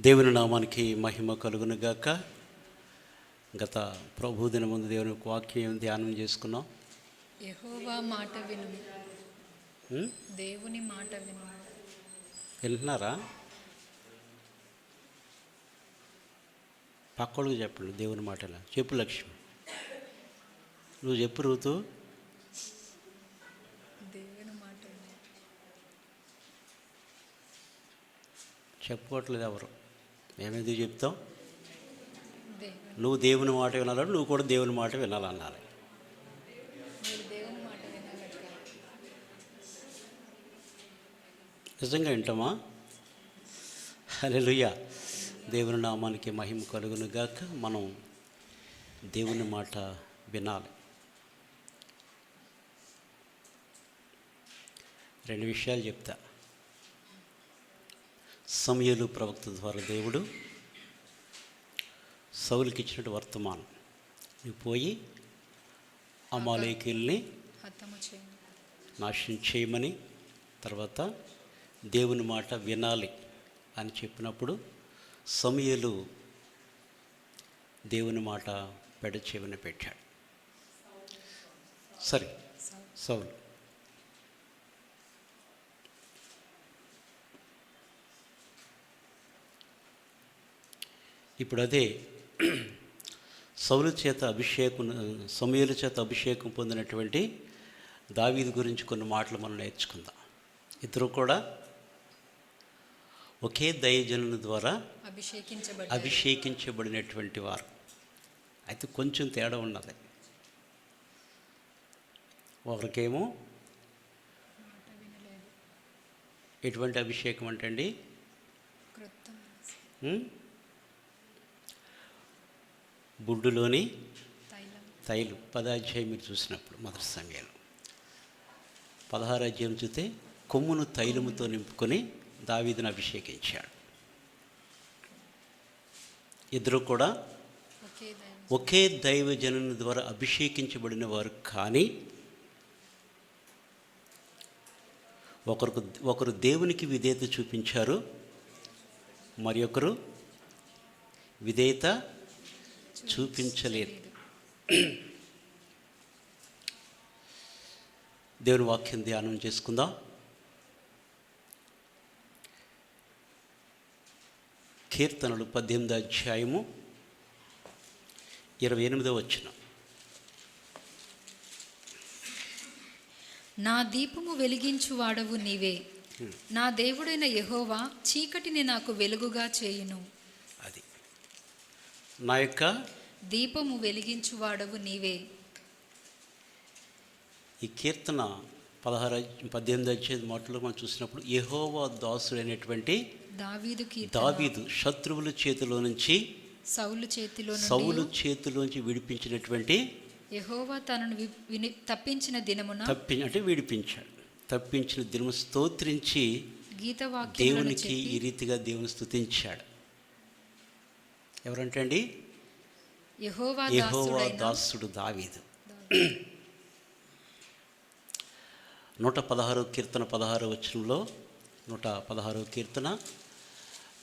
దేవుని నామానికి మహిమ కలుగును గాక. గత ప్రభుదిన ముందు దేవుని వాక్యం ధ్యానం చేసుకున్నాం. యెహోవా మాట వినుము, దేవుని మాట వినుము. వింటున్నారా? పక్కడికి చెప్పండి దేవుని మాటలా. చెప్పు లక్ష్మి, నువ్వు చెప్పు రూతు. దేవుని మాట వినుము. చెప్పుకోవట్లేదు ఎవరు. మేమెందుకు చెప్తాం? దేవుని నువ్వు దేవుని మాట వినాలని, నువ్వు కూడా దేవుని మాట వినాలన్నారు. మీరు దేవుని మాట వినాలట. నిజంగా వింటామా? హల్లెలూయా. దేవుని నామానికి మహిమ కలుగును గాక. మనం దేవుని మాట వినాలి. రెండు విషయాలు చెప్తా. సమూయేలు ప్రవక్త ద్వారా దేవుడు సౌలుకి ఇచ్చినట్టు వర్తమానం, నువ్వు పోయి అమాలేకీయుల్ని హతము చేయము, నాశనం చేయమని, తర్వాత దేవుని మాట వినాలి అని చెప్పినప్పుడు సమూయేలు దేవుని మాట పెడ చెవిన పెట్టాడు. సరే, సౌలు ఇప్పుడు అదే సమూయేలు చేత అభిషేకం పొందినటువంటి దావీదు గురించి కొన్ని మాటలు మనం నేర్చుకుందాం. ఇద్దరు కూడా ఒకే దైవజనుని ద్వారా అభిషేకించబడినటువంటి వారు. అయితే కొంచెం తేడా ఉన్నది. ఒకరికేమో ఎటువంటి అభిషేకం అంటండి, బుడ్డులోని తైలం. 10వ అధ్యాయం మీరు చూసినప్పుడు మొదటి సమయంలో 16వ అధ్యాయం చూస్తే కొమ్మును తైలముతో నింపుకొని దావీదును అభిషేకించాడు. ఇద్దరు కూడా ఒకే దైవజనుని ద్వారా అభిషేకించబడిన వారు, కానీ ఒకరు దేవునికి విధేయత చూపించారు, మరి ఒకరు విధేయత చూపించలేదు. దేవుని వాక్యం ధ్యానం చేసుకుందాం. కీర్తనలు 18వ అధ్యాయము 28వ వచనం. నా దీపము వెలిగించువాడవు నీవే, నా దేవుడైన యెహోవా చీకటిని నాకు వెలుగుగా చేయును. అది నా యొక్క దీపము వెలిగించువాడవు నీవే. ఈ కీర్తన 18వ అధ్యాయం మాటలు మనం చూసినప్పుడు యెహోవా దాసుడైనటువంటి దావీదు శత్రువుల చేతిలో నుంచి సౌలు చేతిలోంచి విడిపించినటువంటి యెహోవా తనను తప్పించిన దినమున విడిపించాడు. తప్పించిన దినము స్తోత్రించి దేవునికి ఈ రీతిగా దేవుని స్తుతించాడు. ఎవరంటే అండి? యెహోవా దాసుడు దావీదు. 116వ కీర్తన 16వ వచనంలో, 116వ కీర్తన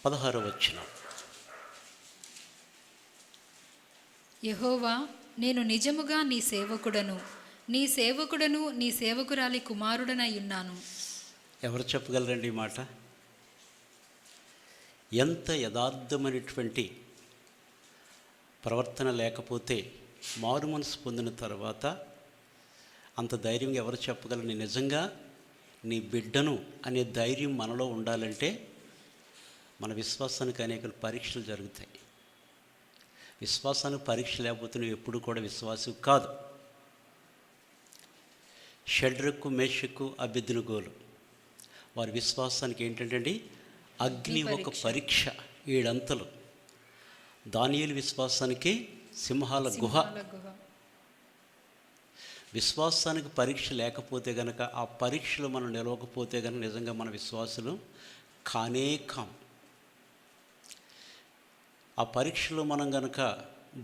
16వ వచనం. యెహోవా, నేను నిజముగా నీ సేవకుడను, నీ సేవకురాలి కుమారుడనై ఉన్నాను. ఎవరు చెప్పగలరండి ఈ మాట? ఎంత యథార్థమైనటువంటి ప్రవర్తన లేకపోతే మారు మనసు పొందిన తర్వాత అంత ధైర్యంగా ఎవరు చెప్పగలరు? నేను నిజంగా నీ బిడ్డను అనే ధైర్యం మనలో ఉండాలంటే మన విశ్వాసానికి అనేక పరీక్షలు జరుగుతాయి. విశ్వాసానికి పరీక్ష లేకపోతే నువ్వు ఎప్పుడు కూడా విశ్వాసం కాదు. షడ్రకు, మేషకు, అబేద్నెగోలు వారి విశ్వాసానికి ఏంటంటే అగ్ని ఒక పరీక్ష 7 అంతలు. దానియేలు విశ్వాసానికి సింహాల గుహ. విశ్వాసానికి పరీక్ష లేకపోతే కనుక, ఆ పరీక్షలు మనం నిలవకపోతే కనుక నిజంగా మన విశ్వాసులు కానే కాం. ఆ పరీక్షలో మనం గనక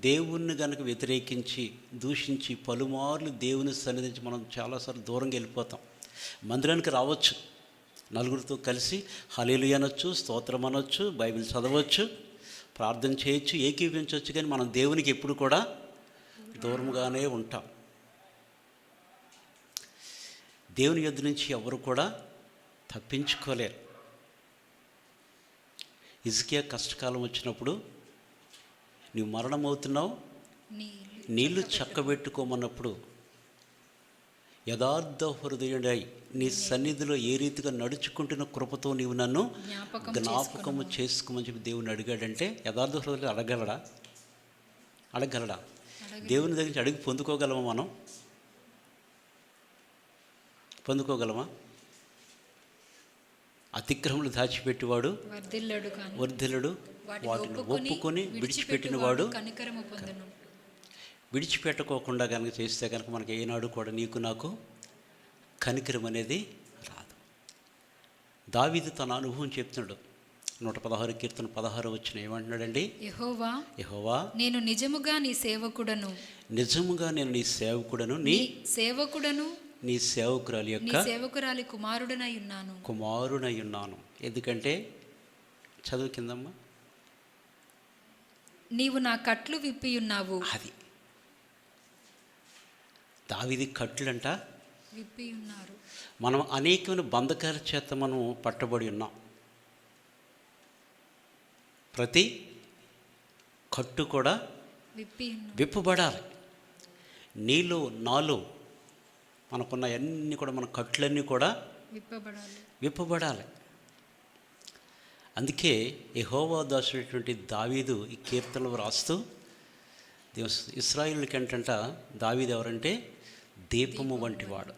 దేవుణ్ణి గనక వ్యతిరేకించి దూషించి పలుమార్లు దేవుని సన్నిధించి మనం చాలాసార్లు దూరంగా వెళ్ళిపోతాం. మందిరానికి రావచ్చు నలుగురితో కలిసి హల్లెలూయా అనొచ్చు, స్తోత్రం అనొచ్చు, బైబిల్ చదవచ్చు, ప్రార్థన చేయొచ్చు, ఏకీవించవచ్చు. కానీ మనం దేవునికి ఎప్పుడు కూడా దూరంగానే ఉంటాం. దేవుని యొద్ద నుంచి ఎవరు కూడా తప్పించుకోలేరు. హిజ్కియా కష్టకాలం వచ్చినప్పుడు నువ్వు మరణమవుతున్నావు, నీళ్లు చక్కబెట్టుకోమన్నప్పుడు యథార్థ హృదయుడై నీ సన్నిధిలో ఏ రీతిగా నడుచుకుంటున్న కృపతో నీవు నన్ను జ్ఞాపకము చేసుకోమని చెప్పి దేవుని అడిగాడంటే యథార్థ హృదయుడు అడగలడా? దేవుని దగ్గర నుంచి అడిగి పొందుకోగలమా? మనం పొందుకోగలమా? అతిక్రమలు దాచిపెట్టేవాడు వర్ధిల్లడు, వాటిని ఒప్పుకొని విడిచిపెట్టినవాడు. విడిచిపెట్టుకోకుండా కనుక చేస్తే కనుక మనకి ఏనాడు కూడా నీకు నాకు కనికరం అనేది రాదు. దావీదు తన అనుభవం చెప్తున్నాడు. 116 కీర్తన 16 వచ్చిన ఏమంటున్నాడండి? యెహోవా నేను నిజముగా నీ సేవకుడను, నేను నీ సేవకురాలి యొక్క సేవకురాలి కుమారుడనై ఉన్నాను. ఎందుకంటే చదువు కిందమ్మా, నీవు నా కట్లు విప్పి ఉన్నావు. అది దావీదు కట్లంట విప్పి ఉన్నారు. మనం అనేకమైన బంధకాల చేత మనం పట్టబడి ఉన్నాం. ప్రతి కట్టు కూడా విప్పబడాలి. నీలో నాలో మనకున్న అన్నీ కూడా మన కట్లన్నీ కూడా విప్పబడాలి. అందుకే యెహోవా దాసుడైనటువంటి దావీదు ఈ కీర్తనలు రాస్తూ ఇశ్రాయేలుకి ఏంటంట దావీదు ఎవరంటే దీపము వంటివాడు.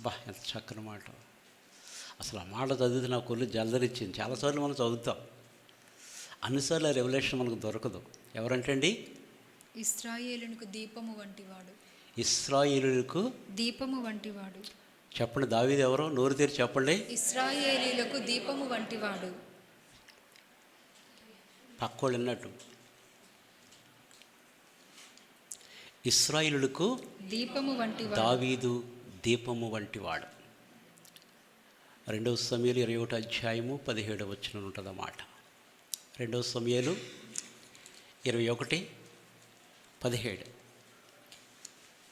బా, ఎంత చక్కని మాట! అసలు ఆ మాట చదివితే నా కొళ్ళు జలదరిచ్చింది. చాలాసార్లు మనం చదువుతాం, అన్నిసార్లు ఆ రెవల్యూషన్ మనకు దొరకదు. ఎవరంటే అండి? ఇశ్రాయేలుకు దీపము వంటివాడు. ఇశ్రాయేలుకు దీపము వంటివాడు. చెప్పండి, దావీదు ఎవరో? నోరు తెరిచి చెప్పండి. ఇశ్రాయేలీయులకు దీపము వంటివాడు. పక్కోళ్ళు విన్నట్టు, ఇశ్రాయేలుకు దీపము వంటివాడు, దావీదు దీపము వంటివాడు. 2 సమూయేలు 21 అధ్యాయము 17 వచనం ఉంటుందన్నమాట. 2 సమూయేలు 21:17.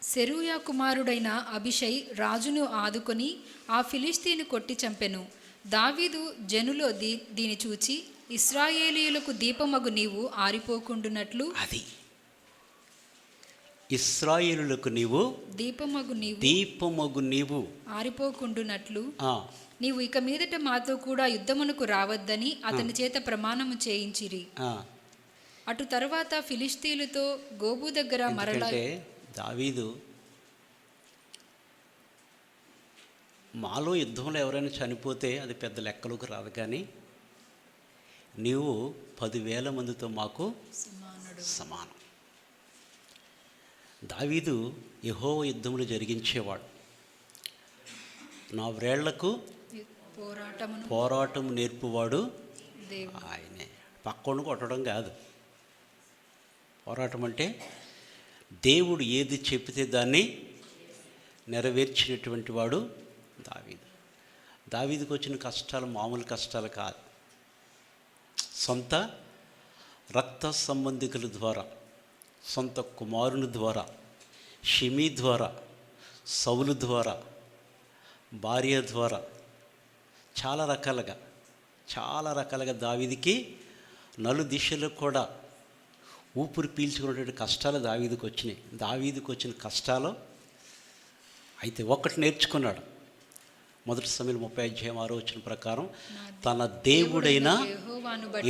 సెరూయా కుమారుడైన అబిషై రాజును ఆదుకొని ఆ ఫిలిష్తీని కొట్టి చంపెను. దావీదు జనులో దీని చూచి, ఇశ్రాయేలీయులకు దీపమగు నీవు ఆరిపోకుండునట్లు, అది ఇశ్రాయేలులకు నీవు దీపమగు నీవు ఆరిపోకుండునట్లు నీవు ఇక మీదట మాతో కూడా యుద్ధమునకు రావద్దని అతని చేత ప్రమాణము చేయించిరి. అటు తర్వాత ఫిలిష్తీయులతో గోబు దగ్గర మరలా దావీదు మాలో యుద్ధంలో ఎవరైనా చనిపోతే అది పెద్ద లెక్కలోకి రాదు, కానీ నీవు 10,000 మందితో మాకు సమానం. దావీదు యెహోవా యుద్ధములు జరిగించేవాడు. నా వ్రేళ్లకు పోరాటము నేర్పువాడు ఆయనే. పక్కను కొట్టడం కాదు. పోరాటం అంటే దేవుడు ఏది చెప్పితే దాన్ని నెరవేర్చినటువంటి వాడు దావీదుకు వచ్చిన కష్టాలు మామూలు కష్టాలు కాదు. సొంత రక్త సంబంధికుల ద్వారా, సొంత కుమారుని ద్వారా, షిమీ ద్వారా, సౌలు ద్వారా, భార్య ద్వారా, చాలా రకాలుగా దావీదుకి నలుదిశలో కూడా ఊపిరి పీల్చుకునేటువంటి కష్టాలు దావీదుకు వచ్చినాయి. దావీదుకు వచ్చిన కష్టాలు అయితే ఒక్కటి నేర్చుకున్నాడు. 1 సమూయేలు 30:6 ప్రకారం తన దేవుడైన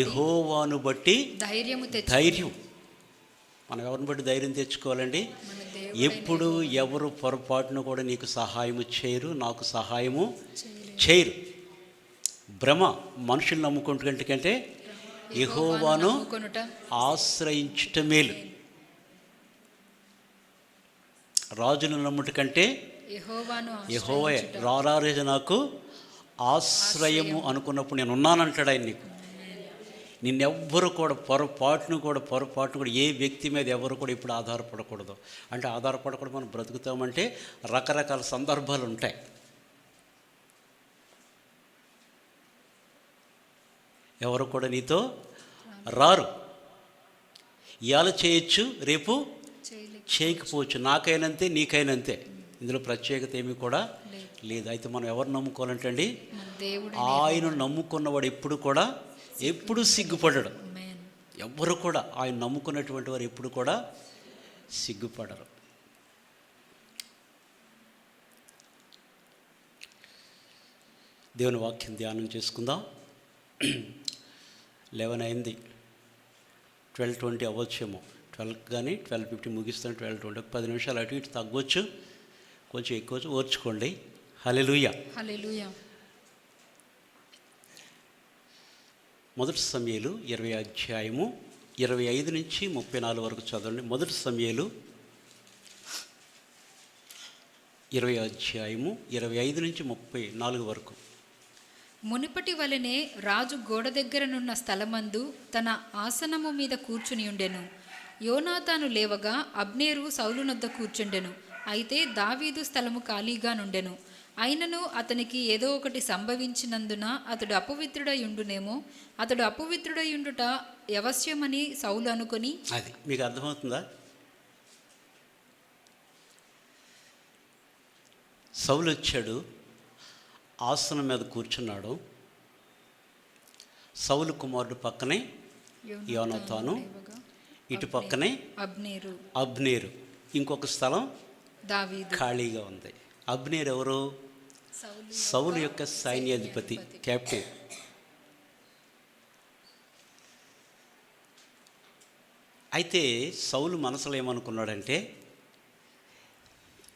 యెహోవాను బట్టి ధైర్యం. మనం ఎవరిని బట్టి ధైర్యం తెచ్చుకోవాలండి? ఎప్పుడు ఎవరు పొరపాటును కూడా నీకు సహాయము చేయరు, నాకు సహాయము చేయరు. భ్రమ మనుషులు నమ్ముకుంటే యెహోవాను ఆశ్రయించుట మేలు. రాజును నమ్ముట కంటే యెహోవాయే. రారాజు నాకు ఆశ్రయము అనుకున్నప్పుడు నేను ఉన్నానంటాడు ఆయన. నిన్నెవ్వరు కూడా పొరపాటును కూడా ఏ వ్యక్తి మీద ఎవరు కూడా ఇప్పుడు ఆధారపడకూడదు. అంటే ఆధారపడకూడదు, మనం బ్రతుకుతామంటే రకరకాల సందర్భాలు ఉంటాయి. ఎవరు కూడా నీతో రారు. ఇవాళ చేయొచ్చు, రేపు చేయకపోవచ్చు. నాకైనంతే, నీకైనంతే. ఇందులో ప్రత్యేకత ఏమీ కూడా లేదు. అయితే మనం ఎవరు నమ్ముకోవాలంటే అండి, ఆయన నమ్ముకున్నవాడు ఎప్పుడు సిగ్గుపడడు. ఎవ్వరు కూడా ఆయన నమ్ముకున్నటువంటి వారు ఎప్పుడు కూడా సిగ్గుపడరు. దేవుని వాక్యం ధ్యానం చేసుకుందాం. 11 అయింది, 12:20 అవ్వచ్చేమో. 12 కానీ 12:50 ముగిస్తాను. 12:20 10 నిమిషాలు అటు ఇటు తగ్గొచ్చు, కొంచెం ఎక్కువ ఓర్చుకోండి. హల్లెలూయా. హల్లెలూయా. మొదటి సమూయేలు 20 అధ్యాయము 25 నుంచి 34 వరకు చదవండి. మొదటి సమూయేలు 20 అధ్యాయము 25 నుంచి 34 వరకు. మునిపటి వలనే రాజు గోడ దగ్గరనున్న స్థలమందు తన ఆసనము మీద కూర్చుని ఉండెను. యోనాతాను లేవగా అబ్నేరు సౌలునొద్ద కూర్చుండెను. అయితే దావీదు స్థలము ఖాళీగా నుండెను. అయినను అతనికి ఏదో ఒకటి సంభవించినందున అతడు అపవిత్రుడయుండునేమో, అతడు అపవిత్రుడయుండుట అవశ్యమని సౌలు అనుకొని. అది మీకు అర్థమవుతుందా? సౌలు వచ్చాడు, ఆసనం మీద కూర్చున్నాడు. సౌలు కుమారుడు పక్కనే యోనాతాను, ఇటు పక్కనే అబ్నేరు. ఇంకొక స్థలం దావీదు ఖాళీగా ఉంది. అబ్నేరు ఎవరు? సౌలు యొక్క సైన్యాధిపతి, కెప్టెన్. అయితే సౌలు మనసులో ఏమనుకున్నాడంటే,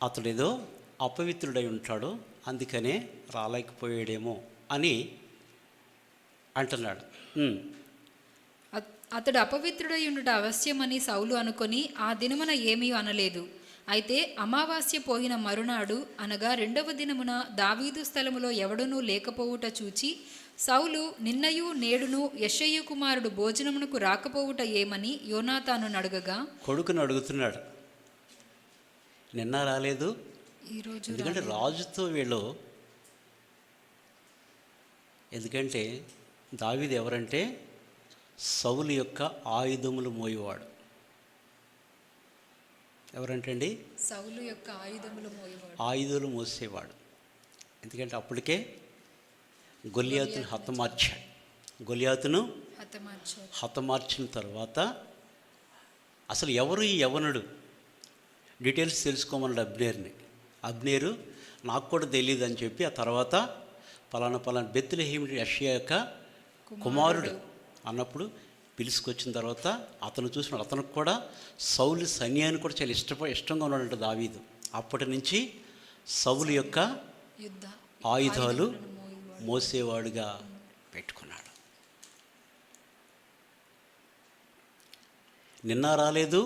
అతడేదో అపవిత్రుడై ఉంటాడు, అందుకనే రాలేకపోయాడేమో అని అంటున్నాడు. అతడు అపవిత్రుడై ఉండుట అవశ్యమని సౌలు అనుకొని ఆ దినమున ఏమీ అనలేదు. అయితే అమావాస్య పోయిన మరునాడు అనగా 2వ దినమున దావీదు స్థలములో ఎవడునూ లేకపోవుట చూచి సౌలు నిన్నయు నేడును యెషయి కుమారుడు భోజనమునకు రాకపోవుట ఏమని యోనాతాను అడగగా, కొడుకును అడుగుతున్నాడు, నిన్న రాలేదు ఈరోజు. ఎందుకంటే రాజుతో వీళ్ళు, ఎందుకంటే దావీదు ఎవరంటే సౌలు యొక్క ఆయుధములు మోయేవాడు. ఎవరంటే అండి, సౌలు యొక్క ఆయుధాలు మోసేవాడు. ఎందుకంటే అప్పటికే గొలియాతును హతమార్చాడు. గొలియాతును హతమార్చిన తర్వాత అసలు ఎవరు ఈ యవనుడు డీటెయిల్స్ తెలుసుకోమన్నాడు అబ్నేర్ని. అబ్నేరు నాకు కూడా తెలియదు అని చెప్పి ఆ తర్వాత పలానా బెత్లెహేము యెషయా యొక్క కుమారుడు అన్నప్పుడు పిలుచుకొచ్చిన తర్వాత అతను చూసినాడు. అతనికి కూడా సౌలు సైన్యాన్ని కూడా చాలా ఇష్టంగా ఉన్నాడంట దావీదు. అప్పటి నుంచి సౌలు యొక్క ఆయుధాలు మోసేవాడుగా పెట్టుకున్నాడు. నిన్న రాలేదు,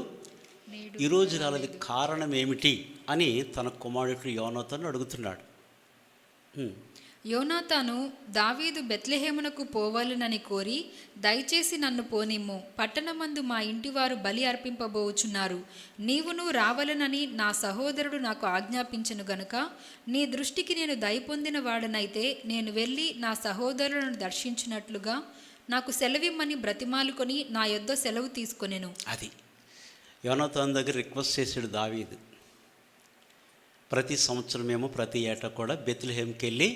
ఈరోజు రాలేదు, కారణం ఏమిటి అని తన కుమారుడు యోనాతాను అడుగుతున్నాడు. యోనాతాను దావీదు బెత్లెహేమునకు పోవాలనని కోరి, దయచేసి నన్ను పోనిమ్ము, పట్టణమందు మా ఇంటివారు బలి అర్పింపబోచున్నారు, నీవును రావాలనని నా సహోదరుడు నాకు ఆజ్ఞాపించను గనుక నీ దృష్టికి నేను దయ పొందిన వాడనైతే నేను వెళ్ళి నా సహోదరులను దర్శించినట్లుగా నాకు సెలవిమ్మని బ్రతిమాలుకొని నా యొద్ద సెలవు తీసుకొనెను. అది యోనాతాను దగ్గర రిక్వెస్ట్ చేశాడు దావీదు. ప్రతి సంవత్సరమేమో ప్రతి ఏటా కూడా బెత్లెహేముకి వెళ్ళి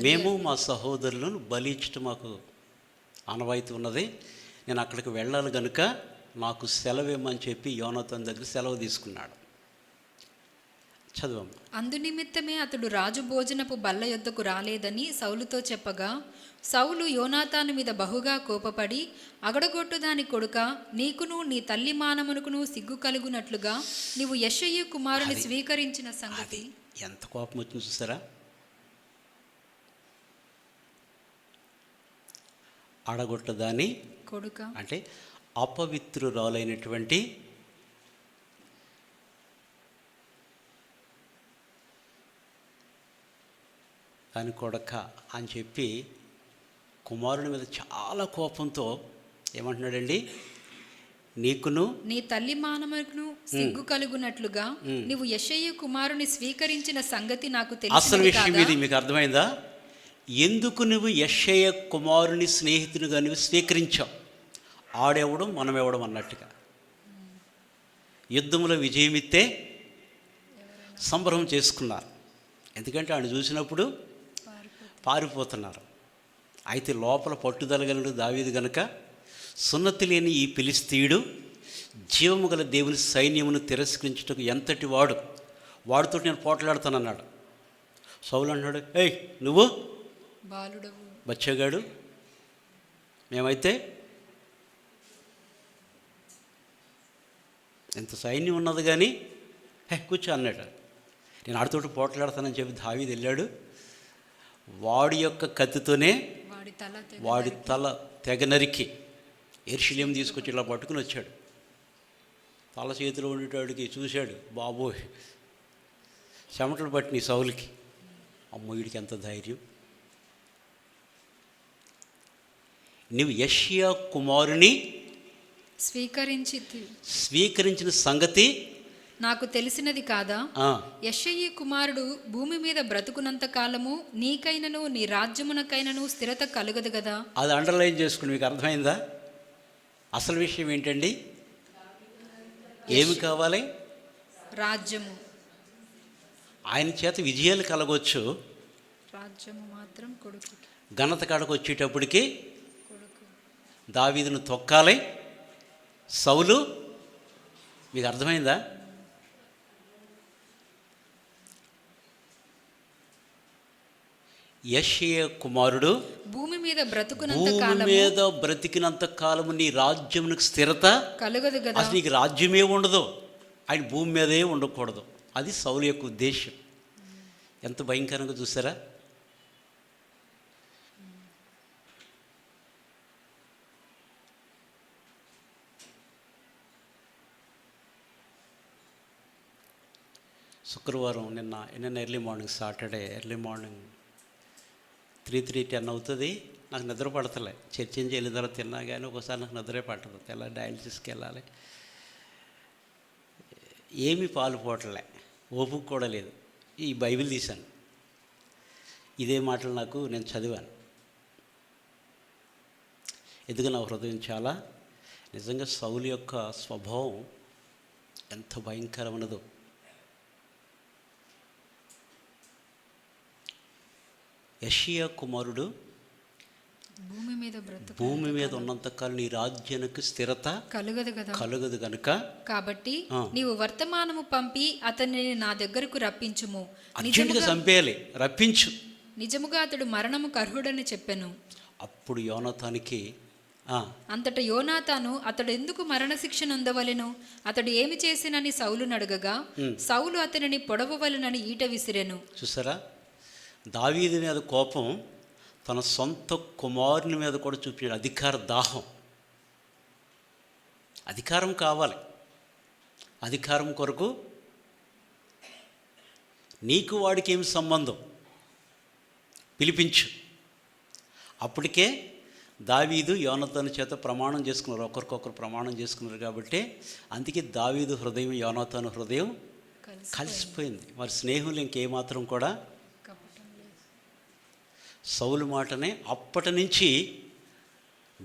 మేము మా సహోదరులను బలి ఇచ్చటం మాకు ఆనవాయితీ ఉన్నది, నేను అక్కడికి వెళ్ళాలి కనుక నాకు సెలవేమని చెప్పి యోనాతాను దగ్గర సెలవు తీసుకున్నాడు. చదువు. అందునిమిత్తమే అతడు రాజు భోజనపు బల్ల యొద్దకు రాలేదని సౌలుతో చెప్పగా, సౌలు యోనాతాను మీద బహుగా కోపపడి, అగడగొట్టు దాని కొడుక, నీకును నీ తల్లి మానమునకును సిగ్గు కలుగునట్లుగా నీవు యెషయి కుమారుని స్వీకరించిన సంగతి. ఎంత కోపం వచ్చింది చూసారా? అడగొట్టదాని కొడుక అంటే అపవిత్రురాలైనటువంటి దాని కొడక అని చెప్పి కుమారుని మీద చాలా కోపంతో ఏమంటున్నాడండి, నీకును నీ తల్లి మానమునకును సిగ్గు కలుగునట్లుగా నీవు యెషయి కుమారుని స్వీకరించిన సంగతి నాకు తెలుసు. అసలు విషయం ఇది మీకు అర్థమైందా? ఎందుకు నువ్వు యెషయ కుమారుని స్నేహితునిగా నువ్వు స్వీకరించావు? ఆడెవడం మనమెవడం అన్నట్టుగా. యుద్ధంలో విజయమిత్తే సంబరం చేసుకున్నారు. ఎందుకంటే ఆయన చూసినప్పుడు పారిపోతున్నారు. అయితే లోపల పట్టుదల కలిగిన దావీదు గనుక సున్నతి లేని ఈ ఫిలిష్తీయుడు జీవము గల దేవుని సైన్యమును తిరస్కరించుటకు ఎంతటి వాడు, వాడితో నేను పోట్లాడుతానన్నాడు. సౌలు అన్నాడు, ఏయ్ నువ్వు బాలుడవు బచ్చగాడు, మేమైతే ఎంత సైన్యం ఉన్నది కానీ కూర్చో అన్నాడు. నేను ఆడితోటి పోట్లాడతానని చెప్పి దావీదు వెళ్ళాడు. వాడి యొక్క కత్తితోనే వాడి తల తెగ నరికి యెరూషలేము తీసుకొచ్చి ఇలా పట్టుకుని వచ్చాడు. తల చేతిలో ఉండేటాడికి చూశాడు, బాబోయ్ చెమటలు పట్టిన సౌలుకి. అమ్మో వీడికి ఎంత ధైర్యం. నువ్వు యెషయా కుమారుని స్వీకరించిన సంగతి నాకు తెలిసినది కాదా? యెషయి కుమారుడు భూమి మీద బ్రతుకున్నంత కాలము నీకైనను నీ రాజ్యమునకైనను స్థిరత కలుగదు కదా. అది అండర్లైన్ చేసుకుని మీకు అర్థమైందా? అసలు విషయం ఏంటండి? ఏమి కావాలి? రాజ్యము. ఆయన చేత విజయాలు కలగవచ్చు, రాజ్యము మాత్రం కొడుకు. ఘనత కాడకు వచ్చేటప్పటికి దావీదును తొక్కాలి సౌలు. మీకు అర్థమైందా? యెషయ కుమారుడు భూమి మీద బ్రతికినంత కాలము నీ రాజ్యమునకు స్థిరత కలుగదు కదా. అసలు నీకు రాజ్యమే ఉండదు, ఆయన భూమి మీదే ఉండకూడదు. అది సౌలు యొక్క ఉద్దేశం. ఎంత భయంకరంగా చూసారా? శుక్రవారం నిన్న early morning, Saturday early morning 3:10 అవుతుంది. నాకు నిద్ర పడతలే. చర్చించి వెళ్ళిన తర్వాత తిన్నా కానీ ఒకసారి నాకు నిద్రే పట్టదు. తెల్ల డయాలసిస్కి వెళ్ళాలి. ఏమీ పాలు పోవట్లే, ఓపిక కూడా లేదు. ఈ బైబిల్ తీశాను. ఇదే మాటలు నేను చదివాను. ఎందుకు నా హృదయం చాలా నిజంగా సౌలు యొక్క స్వభావం ఎంత భయంకరమైనదో. యెషయా కుమారుడు భూమి మీద ఉన్నంతకాలం నీ రాజ్యానికి స్థిరత కలుగదు గనుక కాబట్టి నీవు వర్తమానము పంపి అతనిని నా దగ్గరకు రప్పించుము. అర్జెంటుగా చంపేయాలి, రప్పించు. నిజముగా అతడు మరణముకు అర్హుడని చెప్పెను. అప్పుడు యోనాతానికి అంతట యోనాతాను అతడు ఎందుకు మరణశిక్ష నొందవలెను, అతడు ఏమి చేసినని సౌలును అడగగా సౌలు అతనిని పొడవవలెనని ఈట విసిరెను. చూసారా? దావీదు మీద కోపం తన సొంత కుమారుని మీద కూడా చూపించాడు. అధికార దాహం. అధికారం కావాలి. అధికారం కొరకు నీకు వాడికి ఏమి సంబంధం, పిలిపించు. అప్పటికే దావీదు యోనాతాను చేత ప్రమాణం చేసుకున్నారు, ఒకరికొకరు ప్రమాణం చేసుకున్నారు. కాబట్టి అందుకే దావీదు హృదయం యోనాతాను హృదయం కలిసిపోయింది. మరి స్నేహులు ఇంకేమాత్రం కూడా సౌలు మాటనే అప్పటి నుంచి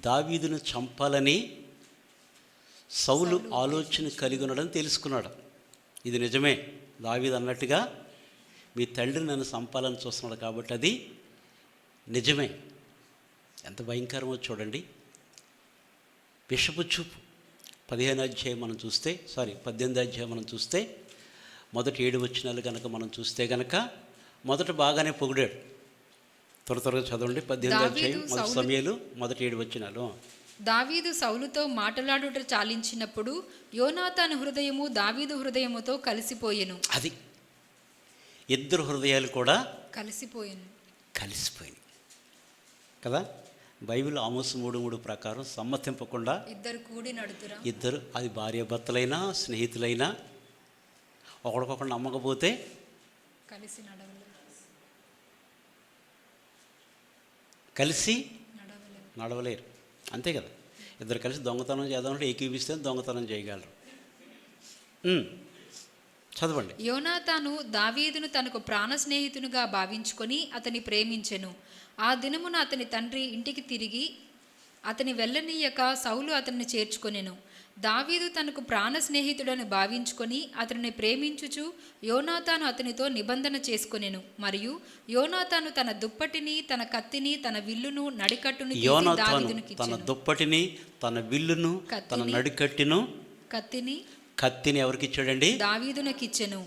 దావీదును చంపాలని సౌలు ఆలోచన కలిగి ఉన్నాడని తెలుసుకున్నాడు. ఇది నిజమే, దావీదు అన్నట్టుగా మీ తండ్రి నన్ను చంపాలని చూస్తున్నాడు కాబట్టి అది నిజమే. ఎంత భయంకరమో చూడండి. విషపు చూపు 15వ అధ్యాయం మనం చూస్తే, 18వ అధ్యాయం మనం చూస్తే, మొదటి 7 వచనాలు కనుక మనం చూస్తే కనుక మొదట బాగానే పొగిడాడు. త్వరగా చదవండి. 18వ అధ్యాయం మొదటి సమయాలు మొదటి 7 వచనాలు. దావీదు సౌలుతో మాట్లాడుట చాలించినప్పుడు యోనాతాను హృదయము దావీదు హృదయముతో కలిసిపోయెను. అది ఇద్దరు హృదయాలు కూడా కలిసిపోయినాయి కదా. బైబిల్ ఆమోసు 3:3 ప్రకారం సమ్మతింపకుండా ఇద్దరు కూడి నడుతురా. ఇద్దరు, అది భార్యాభర్తలైనా స్నేహితులైనా, ఒకరికొకరు నమ్మకపోతే కలిసి నడవలేరు. అంతే కదా. ఇద్దరు కలిసి దొంగతనం చేద్దామంటే ఏకీపిస్తే దొంగతనం చేయగలరు. చదవండి. యోనాతాను దావీదును తనకు ప్రాణ స్నేహితునిగా భావించుకొని అతని ప్రేమించెను. ఆ దినమున అతని తండ్రి ఇంటికి తిరిగి అతని వెళ్ళనీయక సౌలు అతన్ని చేర్చుకొనెను. దావీదు తనకు ప్రాణ స్నేహితుడని భావించుకొని అతనిని ప్రేమించుచు యోనాతాను అతనితో నిబంధన చేసుకొనెను. మరియు యోనాతాను తన దుప్పటిని, తన కత్తిని, తన విల్లును, నడికట్టును తీసి యోనాతాను దావీదునికి తన ఇచ్చెను. దుప్పటిని, తన విల్లును, తన నడికట్టును, కత్తిని ఎవరికి ఇచ్చాడండి? దావీదునకిచ్చెను.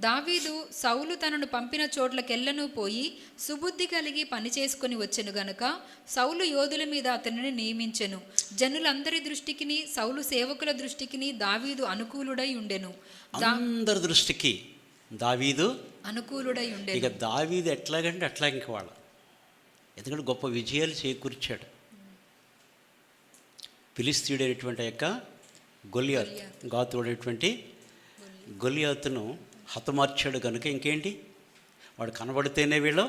దావీదు సౌలు తనను పంపిన చోట్లకెళ్ళను పోయి సుబుద్ధి కలిగి పని చేసుకుని వచ్చెను గనుక సౌలు యోధుల మీద అతనిని నియమించెను. జనులందరి దృష్టికిని సౌలు సేవకుల దృష్టికిని దావీదు అనుకూలుడై ఉండెను. అందరి దృష్టికి దావీదు అనుకూలుడై ఉండెను. ఇక దావీదు ఎట్లాగంటే అట్లా ఇంక వాళ్ళ, ఎందుకంటే గొప్ప విజయాలు చేకూర్చాడు. ఫిలిష్తీయుడైనటువంటి యొక్క గొలియాత్, గాతుడైనటువంటి గొలియాతును హతమార్చాడు కనుక ఇంకేంటి, వాడు కనబడితేనే వీళ్ళు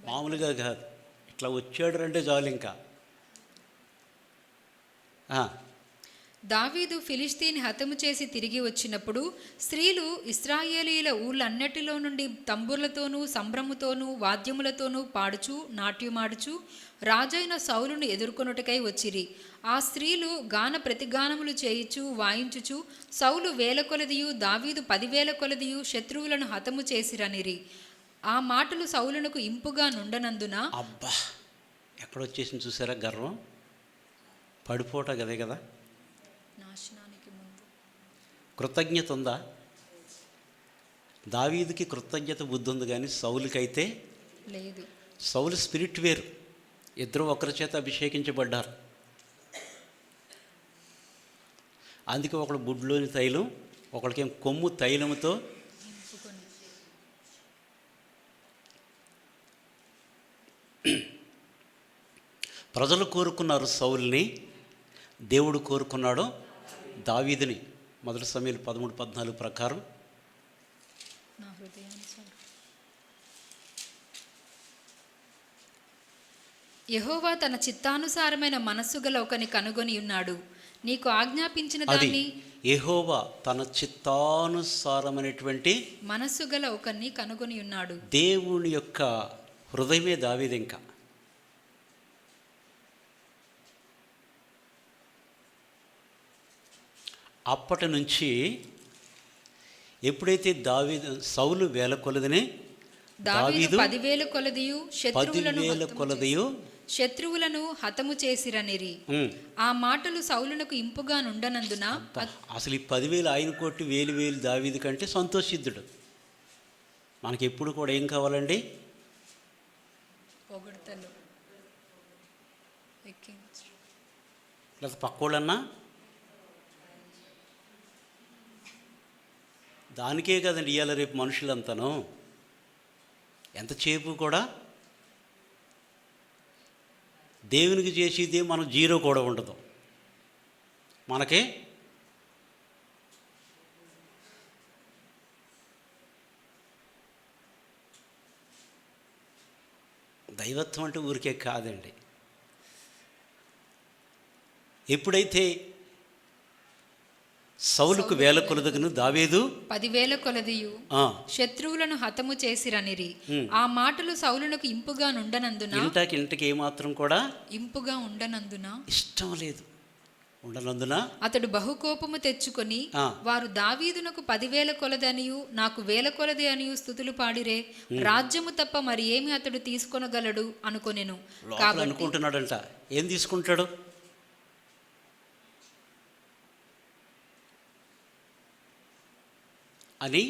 మామూలుగా కాదు, ఇట్లా వచ్చాడు అంటే చాలు ఇంకా. దావీదు ఫిలిష్తీని హతము చేసి తిరిగి వచ్చినప్పుడు స్త్రీలు ఇశ్రాయేలీల ఊళ్ళన్నిటిలో నుండి తంబుర్లతోనూ సంభ్రముతోనూ వాద్యములతోనూ పాడుచు నాట్యమాడుచు రాజైన సౌలును ఎదుర్కొనుటకై వచ్చిరి. ఆ స్త్రీలు గాన ప్రతిగానములు చేయుచు వాయించుచు సౌలు 1000 కొలదియు దావీదు 10,000 కొలదియు శత్రువులను హతము చేసిరనిరి. ఆ మాటలు సౌలునకు ఇంపుగా నుండనందున, అబ్బా ఎక్కడొచ్చేసింది చూసారా గర్వం, పడిపోట కదే కదా. నాశనానికి ముందు కృతజ్ఞత ఉందా? దావీదుకి కృతజ్ఞత బుద్ధి ఉంది, కానీ సౌలుకైతే లేదు. సౌలు స్పిరిట్ వేరు, ఇద్దరు ఒకరి చేత అభిషేకించబడ్డారు. అందుకే ఒకడు బుడ్లోని తైలం, ఒకడికేం కొమ్ము తైలముతో. ప్రజలు కోరుకున్నారు సౌలుని, దేవుడు కోరుకున్నాడు దావీదుని. 1 సమూయేలు 13:14 ప్రకారం యెహోవా తన చిత్తానుసారమైన మనస్సు గల ఒకని కనుగొని ఉన్నాడు. నీకు ఆజ్ఞాపించిన దాన్ని, యెహోవా తన చిత్తానుసారమైనటువంటి మనస్సు గల ఒకని కనుగొని ఉన్నాడు. దేవుని యొక్క హృదయమే దావీదు. ఇంకా అప్పటి నుంచి ఎప్పుడైతే సౌలు 1000 కొలదిని, దావీదు 10,000 కొలదియు 10,000 కొలదియు శత్రువులను హతము చేసిరనిరి. ఆ మాటలు సౌలునకు ఇంపుగా నుండనందున, అసలు ఈ 10,000 ఆయన కొట్టి 1,000 దావీదు కంటే సంతోషిద్దుడు. మనకి ఎప్పుడు కూడా ఏం కావాలండి? పొగడ్తలు, లేదా పక్కోళ్ళన్నా దానికే కదండి ఇవాళ రేపు మనుషులంతాను. ఎంతసేపు కూడా దేవునికి చేసేది మనం 0 కూడా ఉండదు. మనకే దైవత్వం అంటే ఊరికే కాదండి. ఎప్పుడైతే సౌలుకు 1000 కొలదగును, దావీదు 10,000 కొలదియు శత్రువులను హతము చేసిరనిరి. ఆ మాటలు సౌలునకు ఇంపుగా నుండనందున, ఇంటికి ఏమాత్రం కూడా ఇంపుగా ఉండనందున, ఇష్టం లేదు ఉండనందున అతడు బహుకోపము తెచ్చుకొని, వారు దావీదునకు 10,000 కొలదనియు నాకు 1000 కొలది అనియు స్తుతులు పాడిరే, రాజ్యము తప్ప మరి ఏమి అతడు తీసుకొనగలడు అనుకొనెను. కాబట్టి అనుకుంటున్నాడంట, ఏం తీసుకుంటాడు? అని.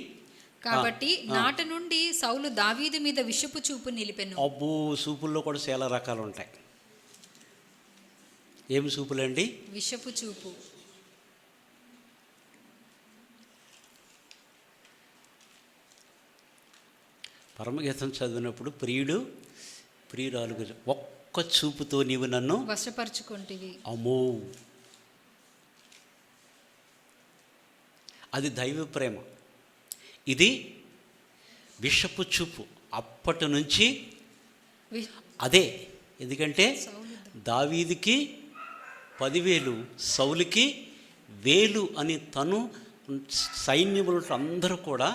కాబట్టి నాట నుండి సౌలు దావీదు మీద విషపు చూపు నిలిపెను. అబ్బో, సూపుల్లో కూడా చాలా రకాలు ఉంటాయి. ఏమి సూపులండి? విషపు చూపు. పరమగీతం చదివినప్పుడు ప్రియురాలు ఒక్క చూపుతో నీవు నన్ను వశపరుచుకుంటివి. అమ్మో, అది దైవ ప్రేమ. ఇది విషపు చూపు. అప్పటి నుంచి అదే. ఎందుకంటే దావీదుకి 10,000, సౌలుకి 1,000 అని తను సైన్యములు అందరూ కూడా,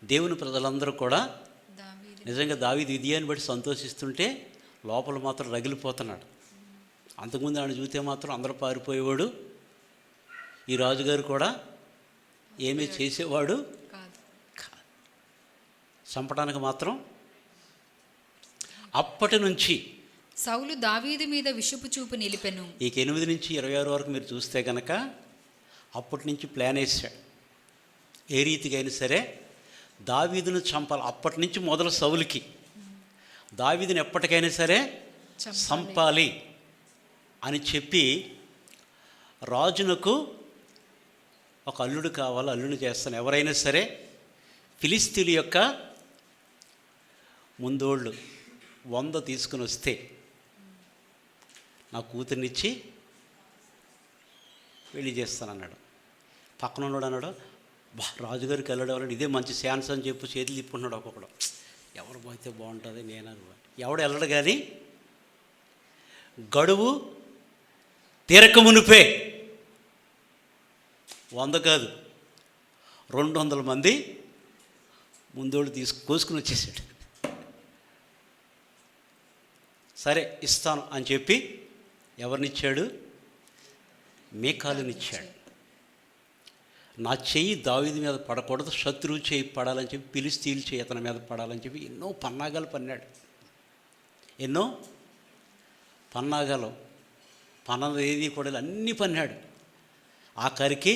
దేవుని ప్రజలందరూ కూడా నిజంగా దావీదు విజయాన్ని బట్టి సంతోషిస్తుంటే లోపల మాత్రం రగిలిపోతున్నాడు. అంతకుముందు ఆయన చూస్తే మాత్రం అందరూ పారిపోయేవాడు. ఈ రాజుగారు కూడా ఏమీ చేసేవాడు కాదు, చంపడానికి మాత్రం. అప్పటి నుంచి సౌలు దావీదు మీద విషపు చూపు నిలిపెను. ఈ 8 నుంచి 26 వరకు మీరు చూస్తే కనుక అప్పటి నుంచి ప్లాన్ వేసాడు. ఏ రీతిగా అయినా సరే దావీదును చంపాలి. అప్పటి నుంచి మొదలు సౌలుకి దావీదుని ఎప్పటికైనా సరే చంపాలి అని చెప్పి రాజునకు ఒక అల్లుడు కావాలి, అల్లుడు చేస్తాను. ఎవరైనా సరే ఫిలిస్తీన్ల యొక్క ముందోళ్ళు 100 తీసుకుని వస్తే నా కూతుర్నిచ్చి పెళ్లి చేస్తానన్నాడు. పక్కన ఉన్నాడు అన్నాడు, రాజుగారికి వెళ్ళడం వల్ల ఇదే మంచి ఛాన్స్ అని చెప్పి చేతులు తిప్పుకున్నాడు. ఒక్కొక్కడు ఎవరు పోతే బాగుంటుంది నేను ఎవడు వెళ్ళడు. కానీ గడువు తీరక మునిపే 100 కాదు 200 మంది ముందోళ్ళు కోసుకుని వచ్చేసాడు. సరే ఇస్తాను అని చెప్పి ఎవరినిచ్చాడు? మీకాలునిచ్చాడు. నా చెయ్యి దావీదు మీద పడకూడదు, శత్రువు చెయ్యి పడాలని చెప్పి, ఫిలిష్తీయుల చెయ్యి అతని మీద పడాలని చెప్పి ఎన్నో పన్నాగాలు పన్నాడు. ఎన్నో పన్నాగాలు పన్నది ఏది కూడా అన్నీ పన్నాడు. ఆఖరికి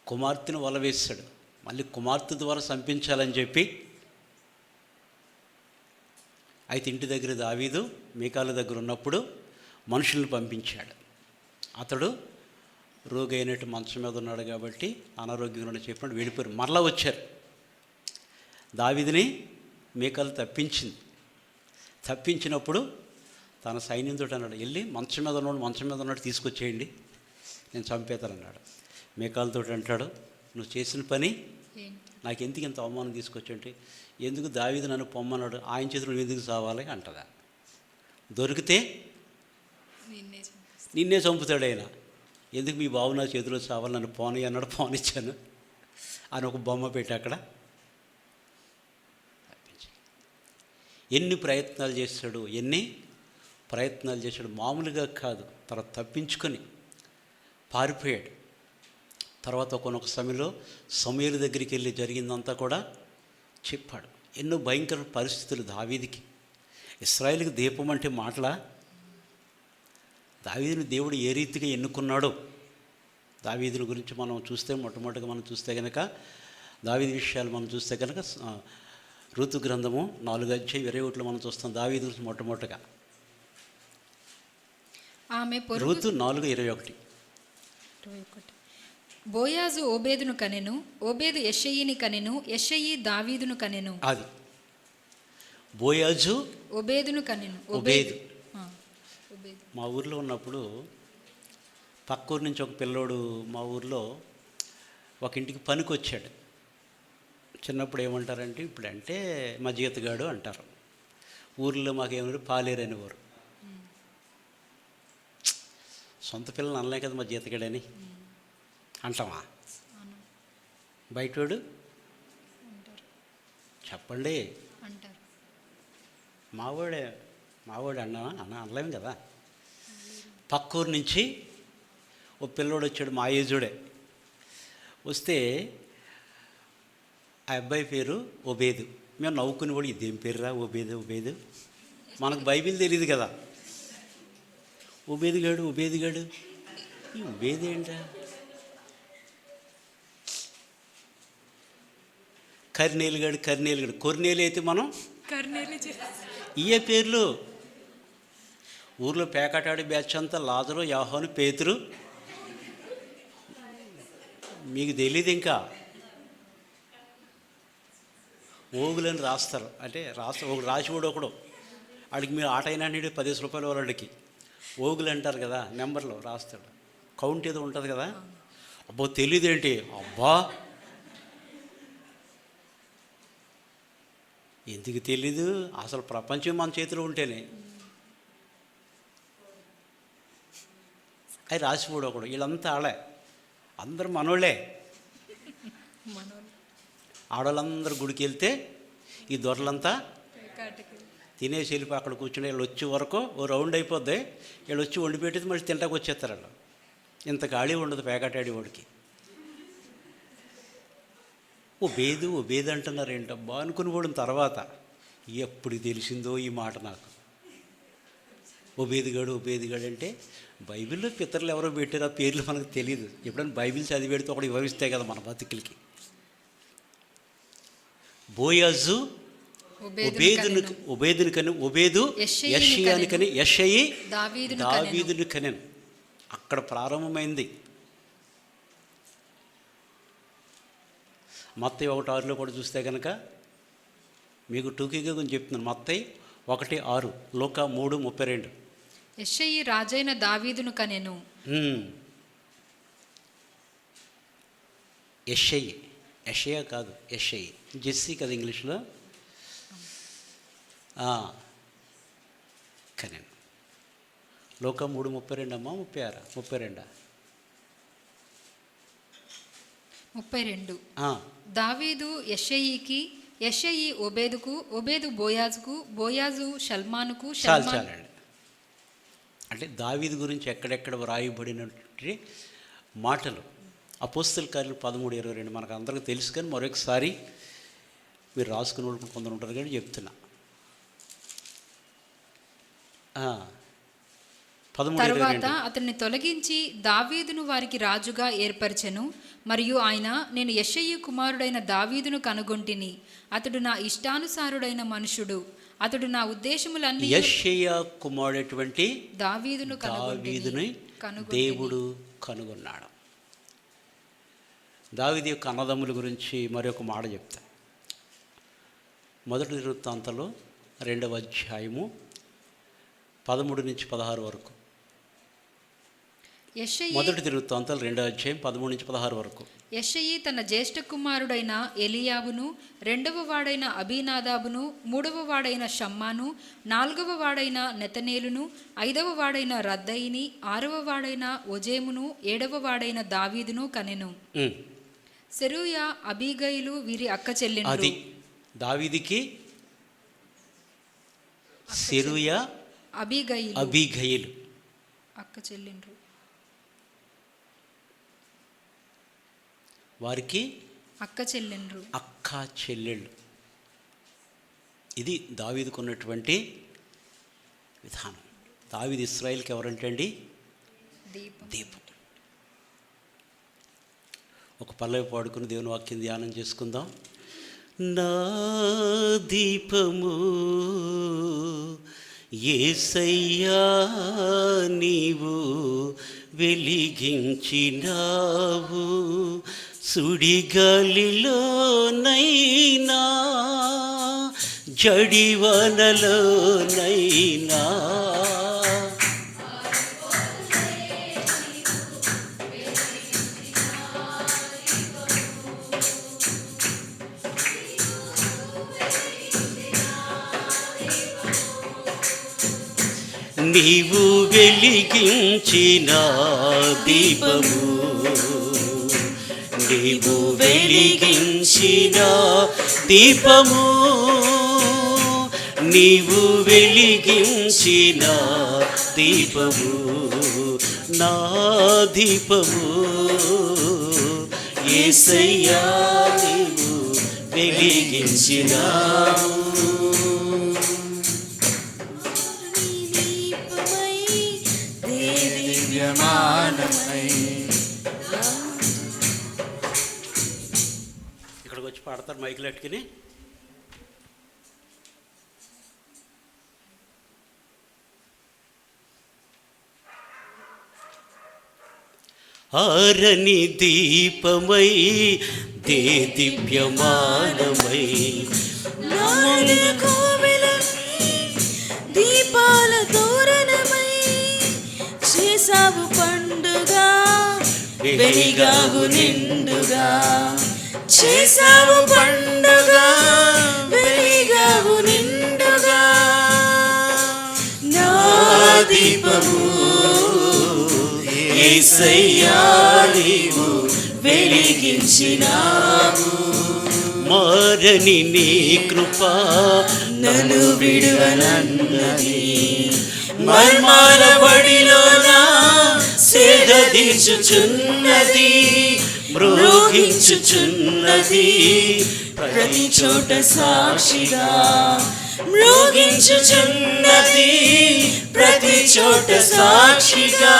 కుమార్తెను వలవేశాడు. మళ్ళీ కుమార్తె ద్వారా చంపించాలని చెప్పి. అయితే ఇంటి దగ్గర దావీదు మీకాలు దగ్గర ఉన్నప్పుడు మనుషుల్ని పంపించాడు. అతడు రోగి అయినట్టు మంచం మీద ఉన్నాడు కాబట్టి అనారోగ్యంగా ఉన్న చెప్పినట్టు వెళ్ళిపోయారు. మరలా వచ్చారు. దావీదుని మీకాలు తప్పించినప్పుడు తన సైన్యంతో అన్నాడు, వెళ్ళి మంచం మీద ఉన్నాడు తీసుకొచ్చేయండి, నేను చంపేతానన్నాడు. మీకాలతో అంటాడు, నువ్వు చేసిన పని నాకు ఎందుకు ఇంత అవమానం తీసుకొచ్చాంటే, ఎందుకు దావీదు నన్ను పొమ్మన్నాడు, ఆయన చేతులు నువ్వు ఎందుకు చావాలి అంటదా. దొరికితే నిన్నే చంపుతాడు ఆయన. ఎందుకు మీ బాబు నా చేతిలో చావాలి, నన్ను పోనీ అన్నాడు, పోనిచ్చాను అని ఒక బొమ్మ పెట్టి అక్కడ ఎన్ని ప్రయత్నాలు చేశాడు, మామూలుగా కాదు. తర్వాత తప్పించుకొని పారిపోయాడు. తర్వాత ఒకనొక సమయంలో సమూయేలు దగ్గరికి వెళ్ళి జరిగిందంతా కూడా చెప్పాడు. ఎన్నో భయంకర పరిస్థితులు దావీదుకి. ఇశ్రాయేలుకి దీపం అంటే మాటలా? దావీదుని దేవుడు ఏ రీతిగా ఎన్నుకున్నాడో దావీదుని గురించి మనం చూస్తే, మొట్టమొదటిగా మనం చూస్తే కనుక దావీదు విషయాలు మనం చూస్తే కనుక ఋతు గ్రంథము 4:21 మనం చూస్తాం. దావీదు గురించి మొట్టమొదటిగా ఋతు 4:21. బోయాజు ఓబేదును కనెను, ఓబేదు యెషయిని కనెను, యెషయి దావీదును కనెను. అది బోయాజు ఓబేదును కనెను. ఓబేదు. మా ఊర్లో ఉన్నప్పుడు పక్క ఊరు నుంచి ఒక పిల్లోడు మా ఊర్లో ఒక ఇంటికి పనికి వచ్చాడు. చిన్నప్పుడు ఏమంటారంటే, ఇప్పుడంటే మా జీతగాడు అంటారు. ఊర్లో మాకేమన్నారు, పాలేరు అనేవారు. సొంత పిల్లలు అనలే కదా మా జీతగాడని అంటామా? బయటవాడు చెప్పండి, మావాడే అన్నావా అనలేము కదా. పక్కూరు నుంచి ఓ పిల్లోడు వచ్చాడు, మా ఏజుడే. వస్తే ఆ అబ్బాయి పేరు ఓబేదు. మేము నవ్వుకునేవాడు, ఇదేం పేరురా ఓబేదు. మనకు బైబిల్ తెలియదు కదా. ఓబేదుగాడు ఈ ఓబేదు ఏంటా? కర్నేలుగాడు. కొర్నేలు అయితే మనం ఇయే పేర్లు. ఊర్లో పేకాటాడి బ్యాచ్ అంతా లాజరు, యోహాను, పేతురు. మీకు తెలియదు ఇంకా. ఓగులని రాస్తారు. అంటే ఒకడు రాసివాడు ఒకడు, వాడికి మీరు ఆట అయినా 10 రూపాయలు వాళ్ళకి ఓగులు అంటారు కదా, నెంబర్లో రాస్తాడు. కౌంట్ ఏదో ఉంటుంది కదా. అబ్బో తెలియదేంటి? అబ్బా ఎందుకు తెలీదు? అసలు ప్రపంచం మన చేతిలో ఉంటేనే. అవి రాసిపోడు ఒకడు. వీళ్ళంతా ఆడే, అందరు మనోళ్ళే. ఆడవాళ్ళందరూ గుడికి వెళ్తే ఈ దొరలంతా తినేసి వెళ్ళిపోయి అక్కడ కూర్చుని వీళ్ళు వచ్చే వరకు ఓ రౌండ్ అయిపోద్ది, వీళ్ళు వచ్చి వండి పెట్టేది మళ్ళీ తింటాకు వచ్చేస్తారు. వాళ్ళు ఇంత ఖాళీ ఉండదు పేకాటాడి వాడికి. ఓ బేదు అంటున్నారు ఏంటబ్బా అనుకుని పోవడం. తర్వాత ఎప్పుడు తెలిసిందో ఈ మాట నాకు. ఓ బేదిగాడు అంటే బైబిల్లో పితరులు ఎవరో పెట్టారో ఆ పేర్లు మనకు తెలియదు. ఎప్పుడైనా బైబిల్ చదివి పెడితే ఒకటి వివరిస్తాయి కదా మన బతుకులకి. బోయాజు ఒబేదుని కని, ఒబేదు యెషయాని కని, యెషయి దావీదుని కనెను. అక్కడ ప్రారంభమైంది. మత్తయి 1:6 కూడా చూస్తే కనుక మీకు టూకీగా కొంచెం చెప్తున్నాను. మత్తయి 1:6, లూకా 3:32. యెషయి రాజైన దావీదును కనెను. యెషయా కాదు, యెషయి. జెస్సీ కదా ఇంగ్లీష్లో. కనెను. లూకా 3:32 అమ్మా, 36, 32. దావీదు యెషయికి, యెషయి ఒబేదుకు, ఒబేదు బోయాజుకు, బోయాజు షల్మానుకు. చాలండి. అంటే దావీదు గురించి ఎక్కడెక్కడ వ్రాయబడినటువంటి మాటలు అపోస్తల కార్యాలు 13:22 మనకు అందరికీ తెలుసు. కానీ మరొకసారి మీరు రాసుకునే వాళ్ళు కొందరు ఉంటారు కానీ చెప్తున్నా. 13:22. తరువాత అతన్ని తొలగించి దావీదును వారికి రాజుగా ఏర్పరచెను. మరియు ఆయన, నేను యెషయి కుమారుడైన దావీదును కనుగొంటిని. అతడు నా ఇష్టానుసారుడైన మనుషుడు. అతడు నా ఉద్దేశములన్నీ. యెషయా కుమారుడైనటువంటి దావీదుని దేవుడు కనుగొన్నాడు. దావీదు యొక్క అన్నదమ్ముల గురించి మరొక మాట చెప్తా. 1 వృత్తాంతంలో 2వ అధ్యాయము 13-16 వరకు. 1 వృత్తాంతాలు 2వ అధ్యాయం 13-16 వరకు. యెషయి తన జ్యేష్ఠ కుమారుడైన ఎలియాబును, 2వ వాడైన అబీనాదాబును, 3వ వాడైన షమ్మాను, 4వ వాడైన నెతనేలును, 5వ వాడైన రద్దయిని, 6వ వాడైన ఒజేమును, 7వ వాడైన దావీదును కనెను. సెరూయా, అబీగయిలు వీరి అక్క చెల్లెండ్రు. అది దావీదుకి సెరూయా, అబీగయిలు అక్క చెల్లెండ్రు. వారికి అక్క చెల్లెళ్ళు. ఇది దావీదుకు ఉన్నటువంటి విధానం. దావీదు ఇశ్రాయేలుకి ఎవరంటే అండి దీపం. ఒక పల్లవి పాడుకుని దేవుని వాక్యం ధ్యానం చేసుకుందాం. నా దీపము యేసయ్యా నీవు వెలిగించినావు, సుడిగాలిలోనైనా జడివనలోనైనా నీవు వెలిగించిన దీపము, నీవు వెలిగించిన దీపము, నీవు వెలిగించిన దీపము, నా దీపము యేసయ్యా నీవు వెలిగించినావు. ఇక్కడికి వచ్చి పాడతారు మైకులు అట్టుకుని. ఆరని దీపమై దే దివ్యమానమై దీపాల తోరణమై చేసావు పండుగ, వెలిగావు నిండుగా. చేసావు పండుగ, వెలిగావు నిండుగా. నా దీపము యేసయ్యా నీవు వెలిగించినావు. మారని నీ కృప నన్ను విడువనన్నది, మర్మాల బడిలోన సేద తీర్చుచున్నది, మ్రోగించుచున్నది. ప్రతి చోట సాక్షిగా మ్రోగించుచున్నది, ప్రతి చోట సాక్షిగా.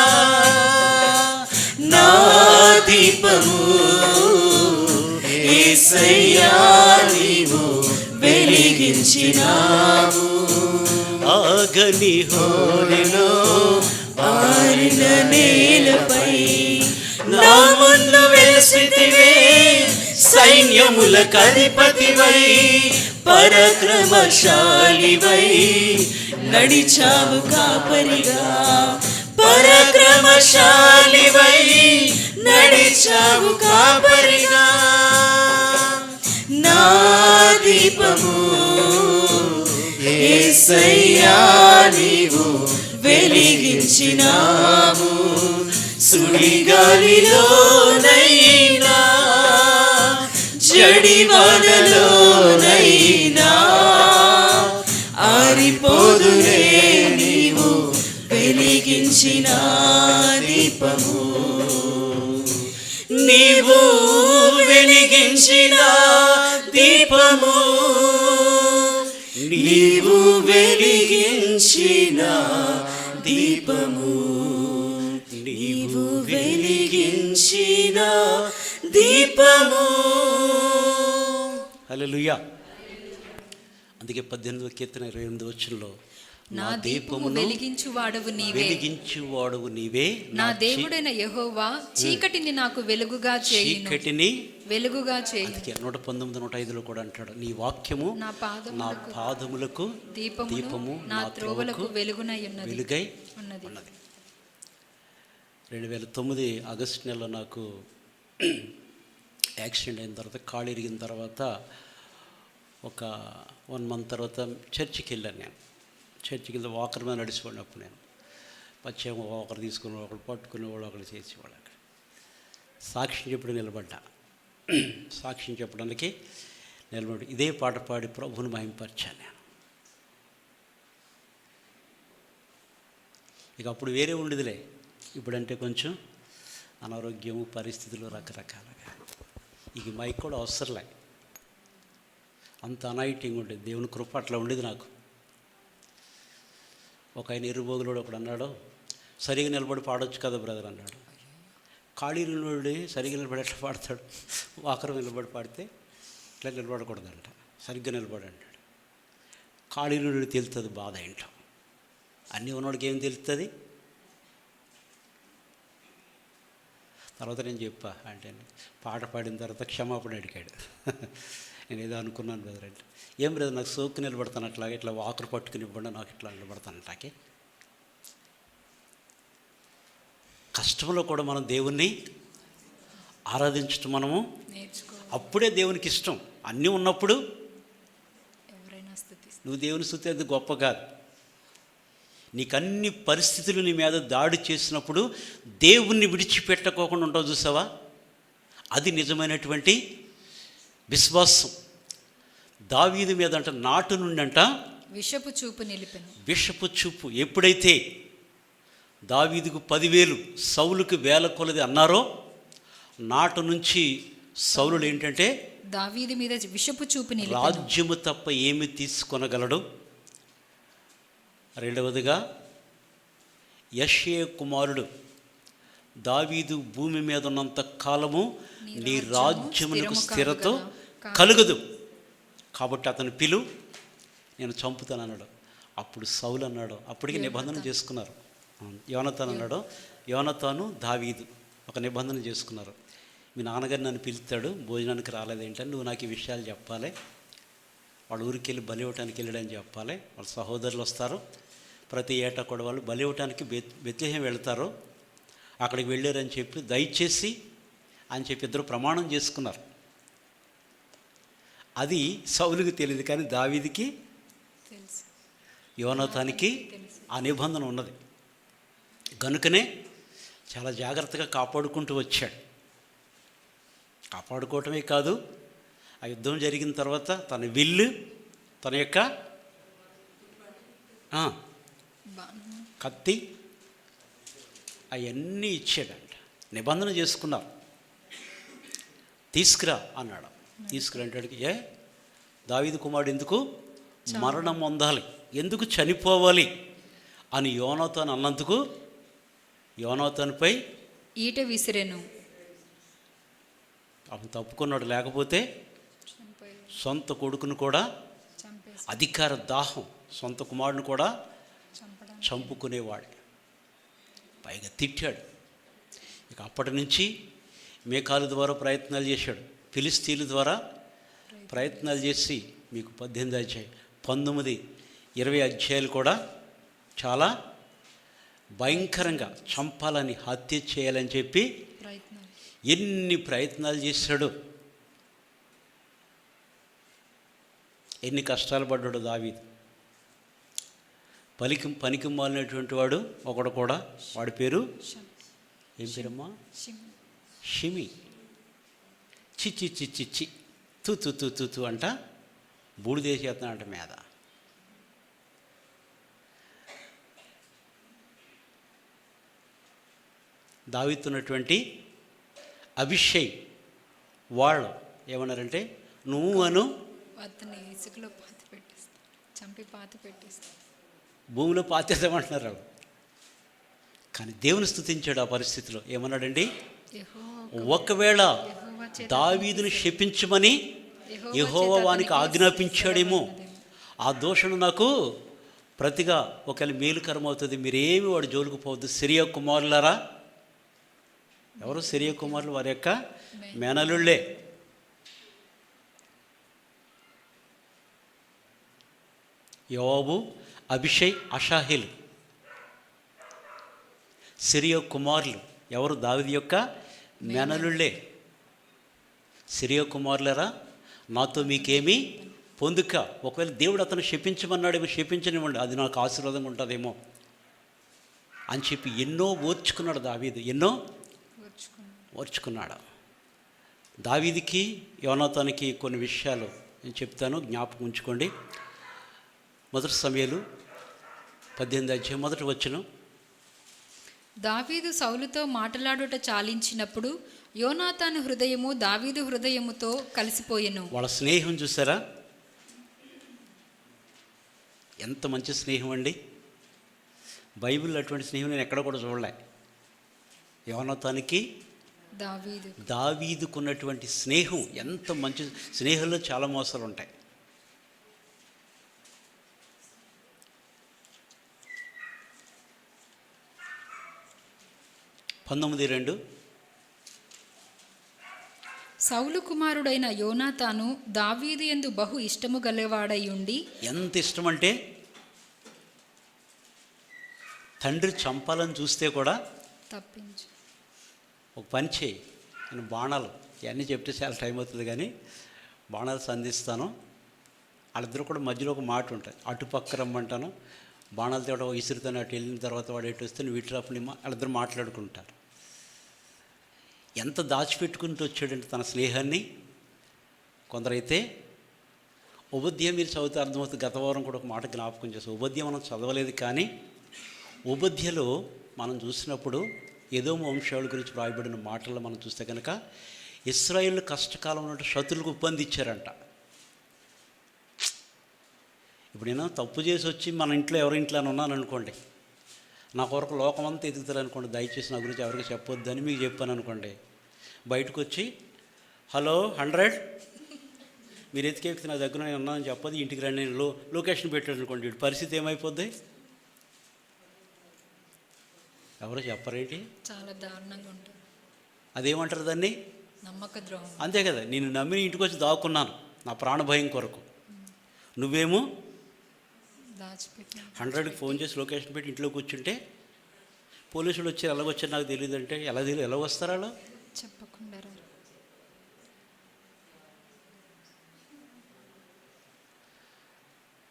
నా దీపము యేసయ్యా నీవు వెలిగించినావు. ఆగని హోరులో ఆరిన నేలపై నా ముందు వెలిసితివే, సైన్యములకు అధిపతివై పరాక్రమశాలివై నడిచావు కాపరిగా. పరాక్రమశాలివై నడిచావు కాపరిగా. నా దీపము యేసయ్యా నీవు వెలిగించినావు. సుడిగాలిలోనైనా జడివానలోనైనా ఆరిపోదులే నీవు వెలిగించిన దీపము. నీవు వెలిగించిన దీపము, నీవు వెలిగించిన దీపము, నీవు వెలిగించిన దీపము. హల్లెలూయా. అందుకే 18వ కీర్తన 28వ వచనంలో నా దీపము వెలిగించువాడవు నీవే, వెలిగించువాడవు నీవే, నా దేవుడైన యెహోవా చీకటిని నాకు వెలుగుగా చేయును, చీకటిని వెలుగుగా చేయును. అందుకే 119, 105లో కూడా అంటాడు, నీ వాక్యము నా పాదములకు దీపము, నా త్రోవలకు వెలుగునై ఉన్నది, వెలుగై ఉన్నది. 2009 ఆగస్టు నెలలో నాకు యాక్సిడెంట్ అయిన తర్వాత, కాళ్ళు ఇరిగిన తర్వాత ఒక 1 మంత్ తర్వాత చర్చికి వెళ్ళాను. నేను చర్చికి వెళ్తే వాకర్ మీద నడిచిపోయినప్పుడు నేను పచ్చేమో ఒకరు తీసుకుని ఒకరు పట్టుకునేవాళ్ళు, ఒకరు చేసేవాళ్ళు. అక్కడ సాక్ష్యం చెప్పడం నిలబడ్డా. సాక్ష్యం చెప్పడానికి నిలబడి ఇదే పాట పాడి ప్రభువుని మహింపరిచాను నేను. ఇక అప్పుడు వేరే ఉండేదిలే, ఇప్పుడంటే కొంచెం అనారోగ్యము, పరిస్థితులు రకరకాలుగా. ఇక మైక్ కూడా అవసరంలే, అంత అనాయిటింగ్ ఉండేది. దేవుని కృప అట్లా ఉండేది నాకు. ఒక ఆయన ఎరుబోగులోడు ఒకడు అన్నాడు, సరిగా నిలబడి పాడొచ్చు కదా బ్రదర్ అన్నాడు. ఖాళీ నిలబడి సరిగ్గా నిలబడి ఎట్లా పాడతాడు? వాకరు నిలబడి పాడితే ఇట్లా నిలబడకూడదంట, సరిగ్గా నిలబడి అంటాడు. ఖాళీ నిలబడి తెలుస్తుంది బాధ ఏంటో. అన్నీ ఉన్నవాడికి ఏం తెలుస్తుంది? తర్వాత నేను చెప్పా అంటే, పాట పాడిన తర్వాత క్షమాపణ అడిగాడు. నేను ఏదో అనుకున్నాను బ్రదర్ అంటే, ఏం బ్రదర్ నాకు సోక్కు నిలబడతాను అట్లాగే, ఇట్లా వాకరు పట్టుకుని ఇవ్వండి నాకు ఇట్లా నిలబడతాను అట్లాగే. కష్టంలో కూడా మనం దేవుణ్ణి ఆరాధించటం మనము నేర్చుకోవాలి. అప్పుడే దేవునికి ఇష్టం. అన్నీ ఉన్నప్పుడు ఎవరైనా స్తుతిస్తారు. నువ్వు దేవుని స్తుతి అది గొప్ప కాదు. నీకు అన్ని పరిస్థితులు నీ మీద దాడి చేసినప్పుడు దేవుణ్ణి విడిచిపెట్టుకోకుండా ఉంటావు చూసావా, అది నిజమైనటువంటి విశ్వాసం. దావీదు మీద అంట నాటు నుండి అంట విషపు చూపు నిలిపెను. విషపు చూపు. ఎప్పుడైతే దావీదుకు 10,000 సౌలుకి 1,000 కొలది అన్నారో, నాటు నుంచి సౌలుడు ఏంటంటే దావీదు మీద విషపు చూపు నిలిపెను. రాజ్యము తప్ప ఏమి తీసుకొనగలడు. రెండవదిగా యెషయా కుమారుడు దావీదు భూమి మీద ఉన్నంత కాలము నీ రాజ్యమునకు స్థిరత కలుగదు, కాబట్టి అతను పిలు, నేను చంపుతాను అన్నాడు. అప్పుడు సౌలు అన్నాడు, అప్పటికి నిబంధన చేసుకున్నారు. యోనతాను అన్నాడు, యోనతాను దావీదు ఒక నిబంధన చేసుకున్నారు. మీ నాన్నగారు నన్ను పిలుస్తాడు, భోజనానికి రాలేదేంటని నువ్వు నాకు ఈ విషయాలు చెప్పాలి. వాళ్ళ ఊరికి వెళ్ళి బలి ఇవ్వటానికి వెళ్ళాడని చెప్పాలి. వాళ్ళ సహోదరులు వస్తారు, ప్రతి ఏటా కూడా వాళ్ళు బలి ఇవ్వటానికి బెత్లెహేం వెళ్తారు. అక్కడికి వెళ్ళారని చెప్పి దయచేసి అని చెప్పి ఇద్దరు ప్రమాణం చేసుకున్నారు. అది సౌలుకి తెలియదు, కానీ దావీదుకి తెలుసు, యోనతానికి ఆ నిబంధన ఉన్నది. కనుకనే చాలా జాగ్రత్తగా కాపాడుకుంటూ వచ్చాడు. కాపాడుకోవటమే కాదు, ఆ యుద్ధం జరిగిన తర్వాత తన విల్లు, తన యొక్క కత్తి అవన్నీ ఇచ్చాడంట. నిబంధన చేసుకున్నారు. తీసుకురా అన్నాడు. తీసుకురా అంటే దావీదు కుమారుడు ఎందుకు మరణం పొందాలి, ఎందుకు చనిపోవాలి అని యోనాతాను అన్నందుకు యోనాతానుపై ఈట విసిరెను. అతను తప్పుకున్నాడు. లేకపోతే సొంత కొడుకును కూడా, అధికార దాహం, సొంత కుమారుని కూడా చంపుకునేవాడు. పైగా తిట్టాడు. ఇక అప్పటి నుంచి మేకాలు ద్వారా ప్రయత్నాలు చేశాడు, ఫిలిస్తీన్ల ద్వారా ప్రయత్నాలు చేసి మీకు 18 అధ్యాయం 19, 20 అధ్యాయాలు కూడా చాలా భయంకరంగా చంపాలని, హత్య చేయాలని చెప్పి ఎన్ని ప్రయత్నాలు చేశాడు, ఎన్ని కష్టాలు పడ్డాడు దావీదు. పనికి మాలినటువంటి వాడు ఒకడు కూడా, వాడి పేరు ఏం పేరమ్మా? షిమి. చిచ్చి చిచ్చి చి తు తు తు తు తు అంట బూడిదేసేస్తున్నాడంట మీద. దావీదున్నటువంటి అభిషేక్ వాళ్ళు ఏమన్నారంటే, నువ్వు అను అతన్ని ఇసుకలో పాతి పెట్టేస్తా, చంపి పాతి పెట్టేస్తా, భూమిలో పాతేద్దామంటున్నారు వాళ్ళు. కానీ దేవుని స్తుతించాడు ఆ పరిస్థితిలో. ఏమన్నాడండి? ఒకవేళ దావీదుని శపించమని యెహోవా వానికి ఆజ్ఞాపించాడేమో, ఆ దోషణ నాకు ప్రతిగా ఒకవేళ మేలుకరం అవుతుంది, మీరేమి వాడు జోలికి పోవద్దు. సిరియా కుమారులారా, ఎవరు సిరియా కుమారులు? వారి యొక్క మేనలుళ్ళే. యోవాబు, అభిషేక్, అషాహేలు సిరియా కుమారులు. ఎవరు? దావీదు యొక్క మేనలుళ్ళే. సిరియా కుమారులరా, నాతో మీకేమీ పొందుక. ఒకవేళ దేవుడు అతను శపించమన్నాడేమో, శపించనివ్వండి, అది నాకు ఆశీర్వాదంగా ఉంటుందేమో అని చెప్పి ఎన్నో ఓర్చుకున్నాడు దావీదు, ఎన్నో ఓర్చుకున్నాడు. దావీదుకి యోనాతానుకి కొన్ని విషయాలు నేను చెప్తాను, జ్ఞాపకం ఉంచుకోండి. 1 సమూయేలు 18 అధ్యాయం 1 వచనం. దావీదు సౌలుతో మాట్లాడుట చాలించినప్పుడు యోనాతాను హృదయము దావీదు హృదయముతో కలిసిపోయెను. వాళ్ళ స్నేహం చూసారా? ఎంత మంచి స్నేహం అండి. బైబిల్లో అటువంటి స్నేహం నేను ఎక్కడ కూడా చూడలే. యోనాతానుకి దావీదుకున్నటువంటి స్నేహం ఎంత మంచి స్నేహంలో చాలా మోసాలు ఉంటాయి. సౌలు కుమారుడైన యోనాతాను దావీదు యందు బహు ఇష్టము గలవాడై ఉండి, ఎంత ఇష్టం అంటే తండ్రి చంపాలని చూస్తే కూడా తప్పించు, ఒక పని చేయి, నేను బాణాలు ఇవన్నీ చెప్తే చాలా టైం అవుతుంది, కానీ బాణాలు సంధిస్తాను. వాళ్ళిద్దరు కూడా మధ్యలో ఒక మాట ఉంటుంది, అటుపక్క రమ్మంటాను, బాణాలతో ఒక ఇసురుతాను, అటు వెళ్ళిన తర్వాత వాడు ఎటు వస్తే నువ్వు ఇటు రాపని వాళ్ళిద్దరు మాట్లాడుకుంటారు. ఎంత దాచిపెట్టుకుంటూ వచ్చాడంటే తన స్నేహాన్ని. కొందరైతే ఉబద్య మీరు చదివితే అర్థమవుతుంది. గత వారం కూడా ఒక మాట జ్ఞాపకం చేస్తాం. ఉబద్య మనం చదవలేదు, కానీ ఉబద్యలో మనం చూసినప్పుడు ఎదోము వంశావళి గురించి రాయబడిన మాటల్లో మనం చూస్తే కనుక ఇశ్రాయేలు కష్టకాలం ఉన్నట్టు శత్రులకు ఉప్పందించారంట. ఇప్పుడు నేను తప్పు చేసి వచ్చి మన ఇంట్లో ఎవరి ఇంట్లో ఉన్నాను అనుకోండి, నా కొరకు లోకమంతా ఎదుగుతారు అనుకోండి, దయచేసి నా గురించి ఎవరికి చెప్పొద్దని మీకు చెప్పాను అనుకోండి, బయటకు వచ్చి హలో 100 మీరు ఎతికేక్తి నా దగ్గర నేను ఉన్నానని చెప్పదు, ఇంటికి రండి నేను లొకేషన్ పెట్టాడు అనుకోండి, వీడి పరిస్థితి ఏమైపోద్ది? ఎవరో చెప్పరేంటి? చాలా దారుణంగా ఉంటుంది. అదేమంటారు దాన్ని? నమ్మక ద్రోహం. అంతే కదా. నేను నమ్మి ఇంటికి వచ్చి దాక్కున్నాను నా ప్రాణ భయం కొరకు, నువ్వేమో 100కి ఫోన్ చేసి లొకేషన్ పెట్టి ఇంట్లో కూర్చుంటే పోలీసులు వచ్చి ఎలాగొచ్చారు నాకు తెలియదు అంటే ఎలా వస్తారు? వాళ్ళు చెప్పకుండా.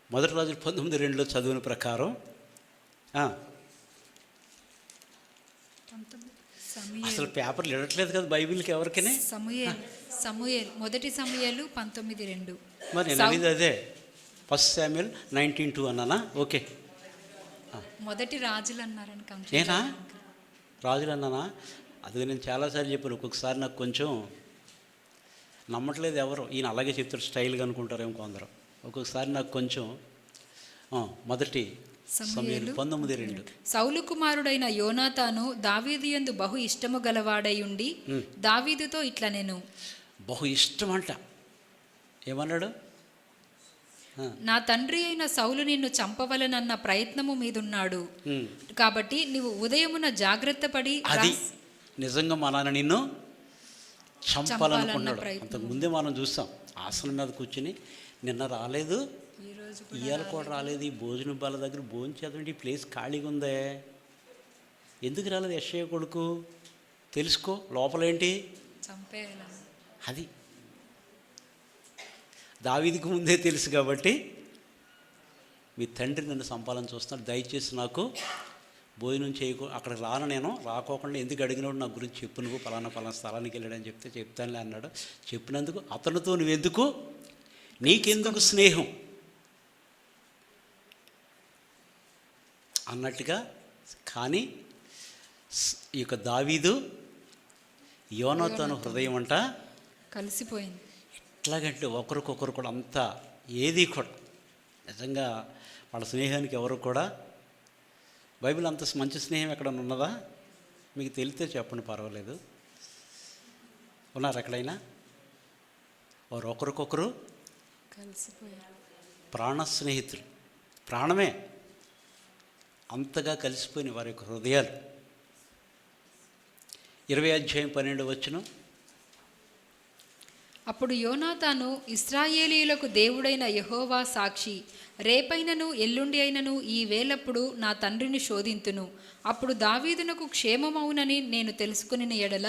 మొదటి రాజులు 19:2 చదివిన ప్రకారం అసలు పేపర్లు ఇవ్వట్లేదు కదా బైబిల్కి ఎవరికైనా. సమూయేల్ మొదటి సమూయేలు 19:2. మరి నేను అనేది అదే, 1 శామ్యూయల్ 19:2 అన్నానా? ఓకే, మొదటి రాజులు అన్నారని నేనా రాజులు అన్నానా? అది నేను చాలాసార్లు చెప్పాను. ఒక్కొక్కసారి నాకు కొంచెం నమ్మట్లేదు ఎవరు, ఈయన అలాగే చెప్తారు స్టైల్గా అనుకుంటారేమో కొందరు. ఒక్కొక్కసారి నాకు కొంచెం మొదటి సమూయేలు 19:2. సౌలు కుమారుడైన యోనాతాను దావీదు యందు బహు ఇష్టము గలవాడై ఉండి దావీదుతో ఇట్లా నేను బహు ఇష్టం అంట. ఏమన్నాడు? నా తండ్రి అయిన సౌలు నిన్ను చంపవలనన్న ప్రయత్నము మీదున్నాడు, కాబట్టి నీవు ఉదయమున జాగ్రత్త పడి. అది నిజంగా మా నాన్న నిన్ను చంపాలనుకున్నాడు. అంతకుముందే మనం చూస్తాం ఆసనం మీద కూర్చుని, నిన్న రాలేదు, ఇవాళ కూడా రాలేదు, ఈ భోజనం బాల దగ్గర భోజనం చేద్దాం, ఈ ప్లేస్ ఖాళీగా ఉందే, ఎందుకు రాలేదు యెషయా కొడుకు, తెలుసుకో లోపలేంటి చంపేయాలని. అది దావీదుకు ముందే తెలుసు కాబట్టి, మీ తండ్రి నన్ను చంపాలని చూస్తున్నాడు, దయచేసి నాకు భోజనం చేయకు, అక్కడికి రాను, నేను రాకోకుండా ఎందుకు అడిగినాడు నా గురించి చెప్పు, నువ్వు పలానా స్థలానికి వెళ్ళాడని చెప్తే చెప్తానులే అన్నాడు. చెప్పినందుకు అతనితో నువ్వెందుకు, నీకెందుకు స్నేహం అన్నట్టుగా. కానీ ఈ యొక్క దావీదు యోనాతాను హృదయం అంట కలిసిపోయింది. ఎట్లాగంటే ఒకరికొకరు కూడా అంతా ఏది కూడా నిజంగా వాళ్ళ స్నేహానికి ఎవరు కూడా, బైబిల్ అంత మంచి స్నేహం ఎక్కడన్నా ఉన్నదా? మీకు తెలిస్తే చెప్పండి, పర్వాలేదు. ఉన్నారు ఎక్కడైనా? వారు ఒకరికొకరు కలిసిపోయారు, ప్రాణ స్నేహితులు, ప్రాణమే, అంతగా కలిసిపోయిన వారి యొక్క హృదయాలు. 20:12. అప్పుడు యోనాతాను, ఇశ్రాయేలీయులకు దేవుడైన యెహోవా సాక్షి, రేపైనను ఎల్లుండి అయినను ఈ వేళప్పుడు నా తండ్రిని శోధింతును, అప్పుడు దావీదునకు క్షేమమవునని నేను తెలుసుకుని ఎడల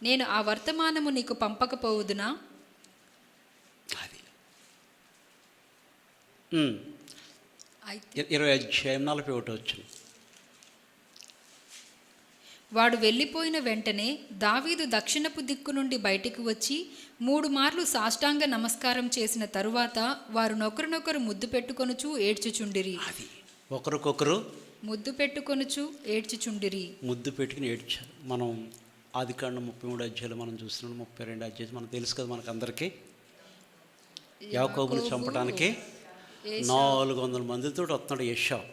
నేను ఆ వర్తమానము నీకు పంపకపోవుదునా? అది 20:41. వాడు వెళ్ళిపోయిన వెంటనే దావీదు దక్షిణపు దిక్కు నుండి బయటికి వచ్చి 3 మార్లు సాష్టాంగ నమస్కారం చేసిన తరువాత వారు నొకరినొకరు ముద్దు పెట్టుకొనుచు ఏడ్చుచుండిరి. అది ఒకరికొకరు ముద్దు పెట్టుకొనుచు ఏడ్చుచుండిరి. ముద్దు పెట్టుకుని ఏడ్చారు. మనం ఆదికాండం 33 అధ్యాయాలు మనం చూస్తున్నాం, 32 అధ్యాయాలు మనకు తెలుసు కదా, మనకు అందరికీ. యాకోబును చంపడానికి 400 మందితో వస్తున్నాడు ఏశావు.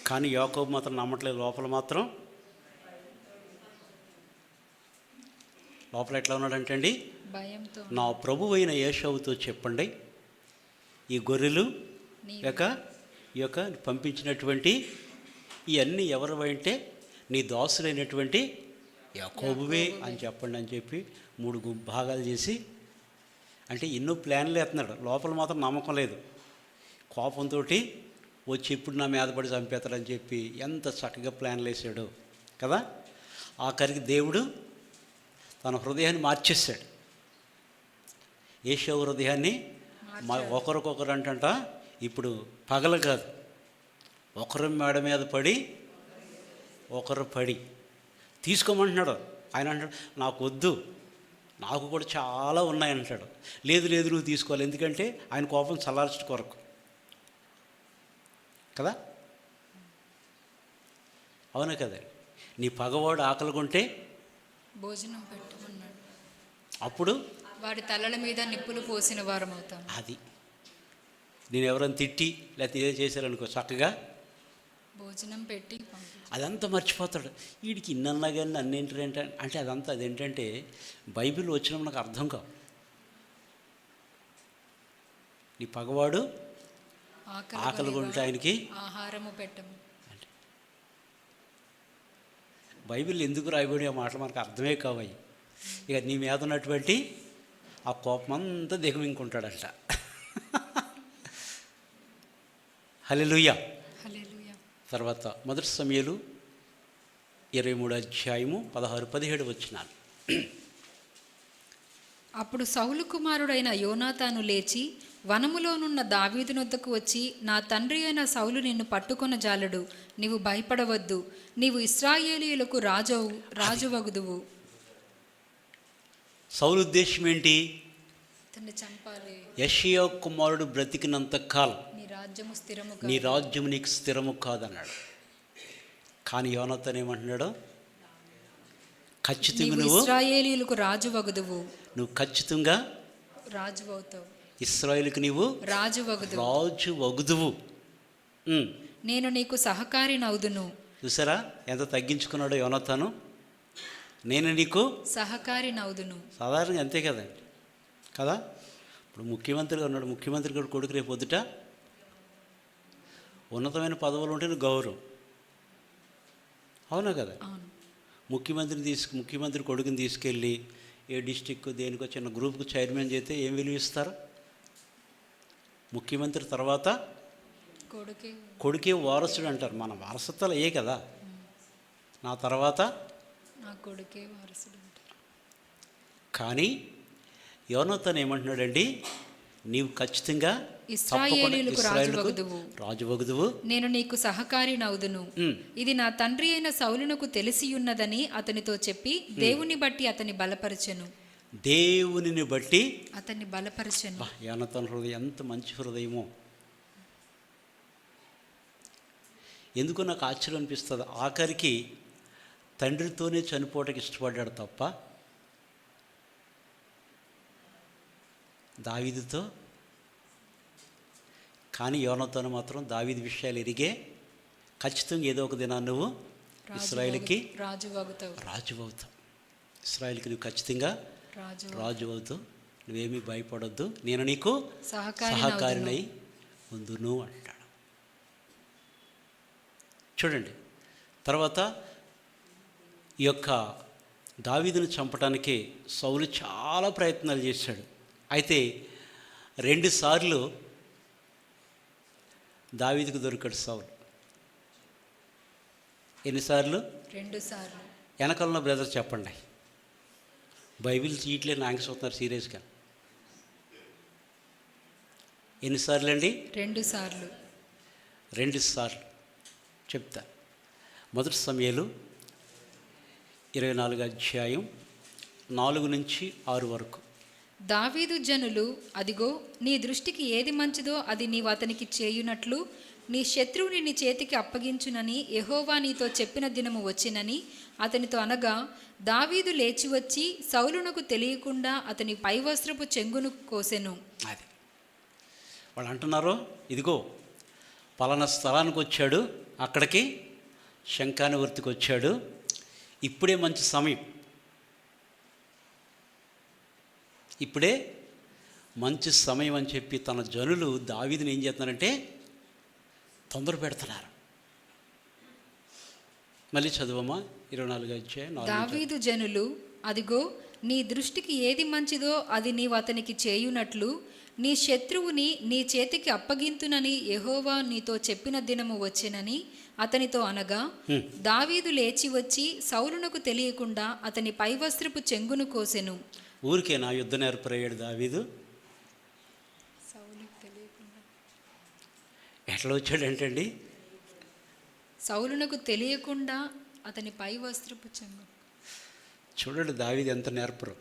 కానీ యాకోబు మాత్రం నమ్మట్లేదు. లోపల ఎట్లా ఉన్నాడంటే అండి, భయంతో, నా ప్రభు అయిన ఏశావుతో చెప్పండి, ఈ గొర్రెలు ఈ యొక్క పంపించినటువంటి ఇవన్నీ ఎవరు అంటే నీ దాసులైనటువంటి యాకోబువే అని చెప్పండి అని చెప్పి 3 భాగాలు చేసి, అంటే ఎన్నో ప్లాన్లు వేస్తున్నాడు. లోపల మాత్రం నమ్మకం లేదు. కోపంతో వచ్చి ఇప్పుడు నా మీద పడి చంపేస్తాడని చెప్పి ఎంత చక్కగా ప్లాన్లు వేసాడు కదా. ఆఖరికి దేవుడు తన హృదయాన్ని మార్చేశాడు. ఏశావు హృదయాన్ని ఒకరికొకరు అంటంట ఇప్పుడు పగలు కాదు, ఒకరి మేడ మీద పడి ఒకరు పడి తీసుకోమంటున్నాడు. ఆయన అంటాడు నాకు వద్దు, నాకు కూడా చాలా ఉన్నాయంటాడు. లేదు నువ్వు తీసుకోవాలి, ఎందుకంటే ఆయన కోపం చల్లార్చడం కొరకు కదా. అవునా కదా. నీ పగవాడు ఆకలిగొంటే భోజనం పెట్టమన్నాడు, అప్పుడు వాడి తలల మీద నిప్పులు పోసిన వారం అవుతాం. అది నేను ఎవరైనా తిట్టి లేకపోతే ఏదో చేశారనుకో, చక్కగా భోజనం పెట్టి అదంతా మర్చిపోతాడు. వీడికి ఇన్నన్నా కానీ నన్నేంటంటే అంటే అదంతా అదేంటంటే బైబిల్ వచ్చినప్పుడు నాకు అర్థం కావు. నీ పగవాడు ఆకలి కొంటే ఆయనకి ఆహారము పెట్టము అంటే బైబిల్ ఎందుకు రాయబడి ఆ మాటలు మనకు అర్థమే కావాయి. ఇక నీ మీద ఉన్నటువంటి ఆ కోపం అంతా దిగమింగుంటాడంట. హల్లెలూయా. తర్వాత 1 సమూయేలు 23 అధ్యాయము 16-17 వచనాలు. అప్పుడు సౌలు కుమారుడైన యోనాతాను లేచి వనములోనున్న దావీదునొద్దకు వచ్చి, నా తండ్రి అయిన సౌలు నిన్ను పట్టుకొన జాలడు, నీవు భయపడవద్దు, నీవు ఇశ్రాయేలీయులకు రాజువగుదువు. సౌలు ఉద్దేశం ఏంటి? అతన్ని చంపాలి. యెషయా కుమారుడు బ్రతికినంత కాలం నీ రాజ్యము స్థిరము నీ రాజ్యం నీకు స్థిరము కాదన్నాడు. కానీ యోనాతాను ఏమంటున్నాడు? ఖచ్చితంగా నువ్వు ఇశ్రాయేలీయులకు రాజువగుదువు. నువ్వు ఖచ్చితంగా రాజు అవుతావు. ఇశ్రాయేలుకు నీవు రాజు వగుదువు. నేను నీకు సహకారినవుదును. చూసారా ఎంత తగ్గించుకున్నాడో యోనాతాను? నేను నీకు సహకారినవుదును. సాధారణంగా అంతే కదండి కదా. ఇప్పుడు ముఖ్యమంత్రిగా ఉన్నాడు, ముఖ్యమంత్రి గారు కొడుకు రేపు పొద్దుట ఉన్నతమైన పదవులు ఉంటేనే గౌరవం, అవునా కదా. ముఖ్యమంత్రి కొడుకుని తీసుకెళ్ళి ఏ డిస్టిక్ దేనికో చిన్న గ్రూప్కి చైర్మన్ చేస్తే ఏం విలువ ఇస్తారు? ముఖ్యమంత్రి తర్వాత కొడుకే వారసుడు అంటారు. మన వారసత్వాలు ఏ కదా, నా తర్వాత నా కొడుకే వారసుడు. కానీ యోనాతాను ఏమంటున్నాడండి? నీవు ఖచ్చితంగా ఇశ్రాయేలీయులకు రాజువగుదువు, నేను నీకు సహకారినవుదును. ఇది నా తండ్రి అయిన సౌలునకు తెలిసియున్నదని అతనితో చెప్పి దేవుని బట్టి అతని బలపరచెను. దేవునిని బట్టి అతన్ని బలపరచెను. యోనాతాను హృదయం ఎంత మంచి హృదయమో! ఎందుకో నాకు ఆశ్చర్యం అనిపిస్తుంది. ఆఖరికి తండ్రితోనే చనిపోవటానికి ఇష్టపడ్డాడు తప్ప దావీదుతో. కానీ యోనాతాను మాత్రం దావీదు విషయాలు ఎరిగే ఖచ్చితంగా ఏదో ఒక దినాన్ని నువ్వు ఇశ్రాయేలుకి రాజు అవుతావు. ఇశ్రాయేలుకి నువ్వు ఖచ్చితంగా రాజు అవుతావు. నువ్వేమీ భయపడొద్దు, నేను నీకు సహకారినై ఉందును అంటాడు. చూడండి, తర్వాత ఈ యొక్క దావీదును చంపడానికి సౌలు చాలా ప్రయత్నాలు చేశాడు. అయితే 2 సార్లు దావీదుకు దొరికాడు సౌలు. ఎన్నిసార్లు? 2 సార్లు. వెనకాల బ్రదర్ చెప్పండి, బైబిల్ చీట్లే నాకు చూస్తున్నారు సీరియస్గా. ఎన్నిసార్లు అండి? 2 సార్లు. 2 సార్లు చెప్తా. 1 సమూయేలు 24 అధ్యాయం 4 నుంచి 6 వరకు. దావీదు జనులు, అదిగో నీ దృష్టికి ఏది మంచిదో అది నీవు అతనికి చేయునట్లు నీ శత్రువుని నీ చేతికి అప్పగించునని యెహోవా నీతో చెప్పిన దినము వచ్చినని అతనితో అనగా, దావీదు లేచి వచ్చి సౌలునకు తెలియకుండా అతని పైవస్త్రపు చెంగును కోసెను. అది వాళ్ళు అంటున్నారు, ఇదిగో పలానా స్థలానికి వచ్చాడు, అక్కడికి శంఖానివర్తికి వచ్చాడు, ఇప్పుడే మంచి సమయం, ఇప్పుడే మంచి సమయం అని చెప్పి తన జనులు దావీదుని ఏం చేస్తున్నారంటే తొందర పెడుతున్నారు. మళ్ళీ చదువమ్మా 24 అధ్యాయం 4. దావీదు జనులు, అదిగో నీ దృష్టికి ఏది మంచిదో అది నీవు అతనికి చేయునట్లు నీ శత్రువుని నీ చేతికి అప్పగింతునని యెహోవా నీతో చెప్పిన దినము వచ్చినని అతనితో అనగా, దావీదు లేచి వచ్చి సౌలునకు తెలియకుండా అతని పైవస్త్రపు చెంగును కోసెను. ఊరికే నా యుద్ధ నేర్పరయ్యాడు దావీదు. ఎట్లా వచ్చాడంటే అండి, సౌలునకు తెలియకుండా అతని పైవస్త్రపు చెంగు. చూడండి దావీదు ఎంత నేర్పరు.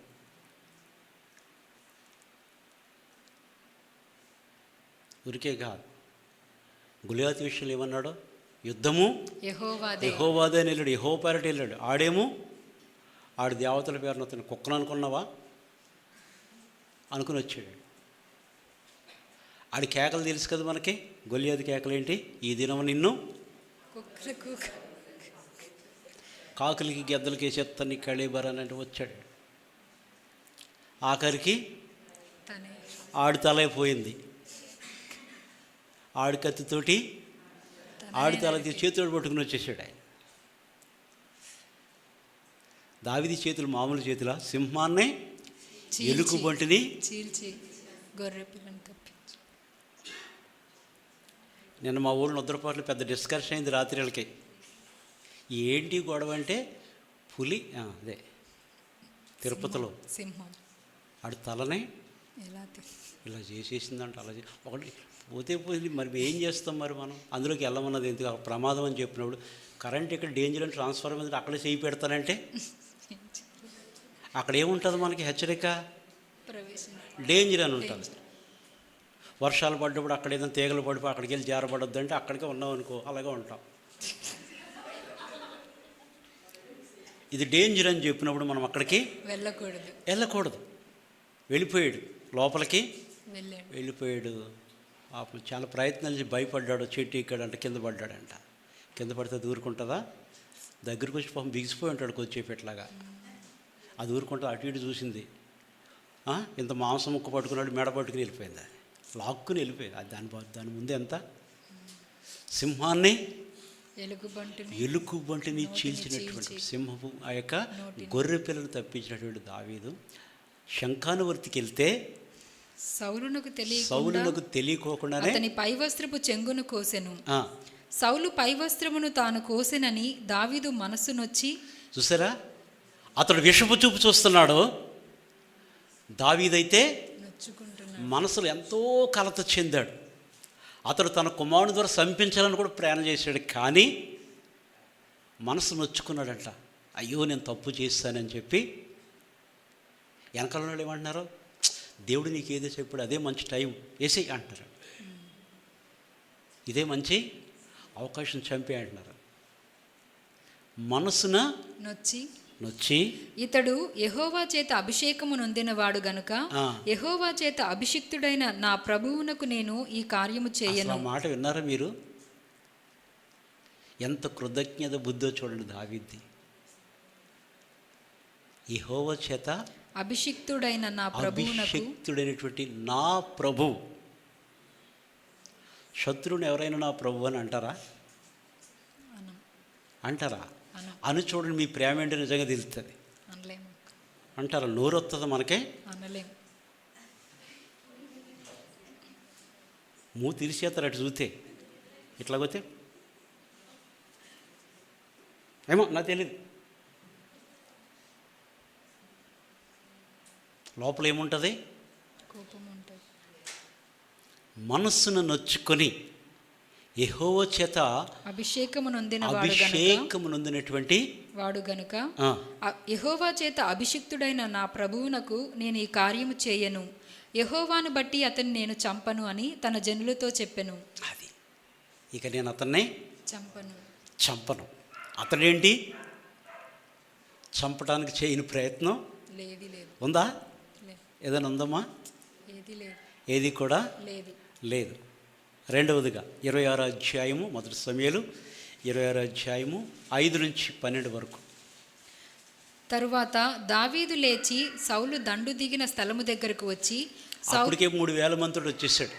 ఊరికే కాదు, గులియాతు విషయంలో ఏమన్నాడు? యుద్ధము యెహోవాదే అని వెళ్ళాడు, యెహోవా పేరట వెళ్ళాడు. ఆడేమో ఆడి దేవతల పేరున అతను కుక్కను అనుకున్నావా అనుకుని వచ్చాడు. ఆడి కేకలు తెలుసు కదా మనకి, గొలియాతు కేకలు ఏంటి? ఈ దినం నిన్ను కాకులకి గెద్దలకి వేసేస్తాను కళీబరాని అంటే వచ్చాడు. ఆఖరికి ఆడి తలైపోయింది. ఆడి కత్తితోటి ఆడి తల చేతులు పట్టుకుని వచ్చేసాడు ఆయన. దావీదు చేతులు మామూలు చేతులా? సింహాన్నే ఎలుగు బంటిని చీల్చి గొర్రె పిల్లని తప్పించి. నిన్న మా ఊళ్ళో నిద్రపాట్లు పెద్ద డిస్కషన్ అయింది రాత్రిళ్ళకి. ఏంటి గొడవ అంటే పులి, అదే తిరుపతిలో సింహం ఆడు తలనే ఎలా ఇలా చేసేసిందంట, అలా ఒకటి పోతే పోయింది. మరి ఏం చేస్తాం మరి మనం? అందులోకి వెళ్ళమన్నది ఎందుకు? ఆ ప్రమాదం అని చెప్పినప్పుడు కరెంట్ ఇక్కడ డేంజర్ అని ట్రాన్స్ఫార్మర్ మీద అక్కడే చేయి పెడతానంటే అక్కడ ఏముంటుంది మనకి? హెచ్చరిక, డేంజర్ అని ఉంటుంది. వర్షాలు పడ్డప్పుడు అక్కడ ఏదైనా తీగలు పడిపోయి అక్కడికి వెళ్ళి జారపడొద్దు అంటే అక్కడికే ఉన్నాం అనుకో, అలాగే ఉంటాం. ఇది డేంజర్ అని చెప్పినప్పుడు మనం అక్కడికి వెళ్ళకూడదు. వెళ్ళిపోయాడు లోపలికి, వెళ్ళిపోయాడు. పాపం చాలా ప్రయత్నాలు చేసి భయపడ్డాడు. చెట్టు ఎక్కాడంట, కింద పడ్డాడంట. కింద పడితే దూరుకుంటుందా? దగ్గరికి వచ్చి పాపం బిగిసిపోయి ఉంటాడు కొద్దిసేపట్లాగా. అది ఊరుకుంటా అటు ఇటు చూసింది. ఇంత మాంసం ముక్క పట్టుకున్నాడు, మెడ పట్టుకుని వెళ్ళిపోయింది. అది లాక్కుని వెళ్ళిపోయింది. అది దాని ముందు ఎంత సింహాన్ని ఎలుగుబంటిని చీల్చినటువంటి సింహపు ఆ యొక్క గొర్రె పిల్లలు తప్పించినటువంటి దావీదు శంఖానువర్తికి వెళ్తే సౌలునకు తెలియకోకుండానే అతని పైవస్త్రపు చెంగును కోసెను. సౌలు పైవస్త్రమును తాను కోసెనని దావీదు మనస్సు నొచ్చి, చూసారా, అతడు విషపు చూపు చూస్తున్నాడు. దావీదైతే మనసులో ఎంతో కలత చెందాడు. అతడు తన కుమారుని ద్వారా చంపించాలని కూడా ప్రయాణం చేశాడు. కానీ మనసు నొచ్చుకున్నాడంట. అయ్యో నేను తప్పు చేస్తానని చెప్పి వెనకాల వాళ్ళు ఏమంటున్నారు? దేవుడు నీకు ఏదో చెప్పాడు, అదే మంచి టైం వేసి అంటున్నారు. ఇదే మంచి అవకాశం చంపే అంటున్నారు. మనసున నొచ్చి ఇతడు యెహోవా చేత అభిషేకము నొందినవాడు గనుక యెహోవా చేత అభిషిక్తుడైన నా ప్రభువునకు నేను ఈ కార్యము చేయను. మాట విన్నారా మీరు? ఎంత కృతజ్ఞత బుద్ధో చూడండి దావీదుది. యెహోవా చేత అభిషిక్తుడైన నా ప్రభువునకు, అభిషిక్తుడైనటువంటి నా ప్రభు. శత్రువుని ఎవరైనా నా ప్రభు అని అంటారా? అని చూడండి, మీ ప్రేమ ఏంటో నిజంగా తెలుస్తుంది. అంటారా? నోరు వస్తుంది మనకే, మూతి తిరిసేస్తారు. అటు చూస్తే ఇట్లాగొతే ఏమో నాకు తెలియదు. లోపల ఏముంటుంది? మనస్సును నొచ్చుకొని యెహోవా చేత అభిషేకము నొందినటువంటి వాడు గనుక యెహోవా చేత అభిషిక్తుడైన నా ప్రభువునకు నేను ఈ కార్యము చేయను. యెహోవాను బట్టి అతన్ని నేను చంపను అని తన జనులతో చెప్పెను. అది ఇక నేను అతన్ని చంపను. అతడేంటి? చంపడానికి చేయని ప్రయత్నం ఉందా? ఏదైనా ఉందమ్మా? ఏది కూడా లేదు. రెండవదిగా 26వ అధ్యాయము, మొదటి సమూయేలు 26వ అధ్యాయము 5-12 వరకు. తరువాత దావీదు లేచి సౌలు దండు దిగిన స్థలము దగ్గరకు వచ్చి, అప్పటికే 3000 మందితో వచ్చేసాడు.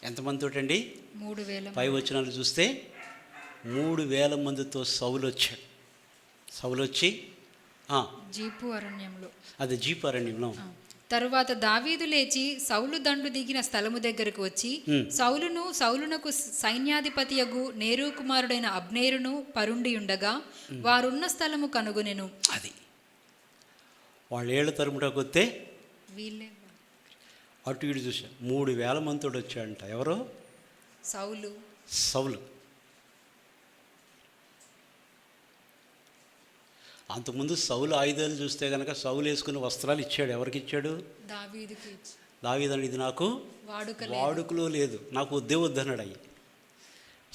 ఎంతమందితో అండి? 3000. పై వచనాలు చూస్తే 3000 మందితో సౌలు వచ్చాడు. సౌలు వచ్చి జీపు అరణ్యంలో. తరువాత దావీదు లేచి సౌలు దండు దిగిన స్థలము దగ్గరకు వచ్చి సౌలునకు సైన్యాధిపతియగు నేరు కుమారుడైన అబ్నేరును పరుండి ఉండగా వారున్న స్థలము కనుగొనెను. అది వాళ్ళు ఏళ్ళ తరుముటకు వస్తే అటు ఇటు చూశారు. 3000 మందితో వచ్చాడంట. ఎవరు? సౌలు. అంతకుముందు సౌలు ఆయుధాలు చూస్తే కనుక సౌలు వేసుకున్న వస్త్రాలు ఇచ్చాడు. ఎవరికి ఇచ్చాడు? దావీదు. ఇది నాకు వాడుకలో లేదు, నాకు వద్దన్నాడు. అయ్యి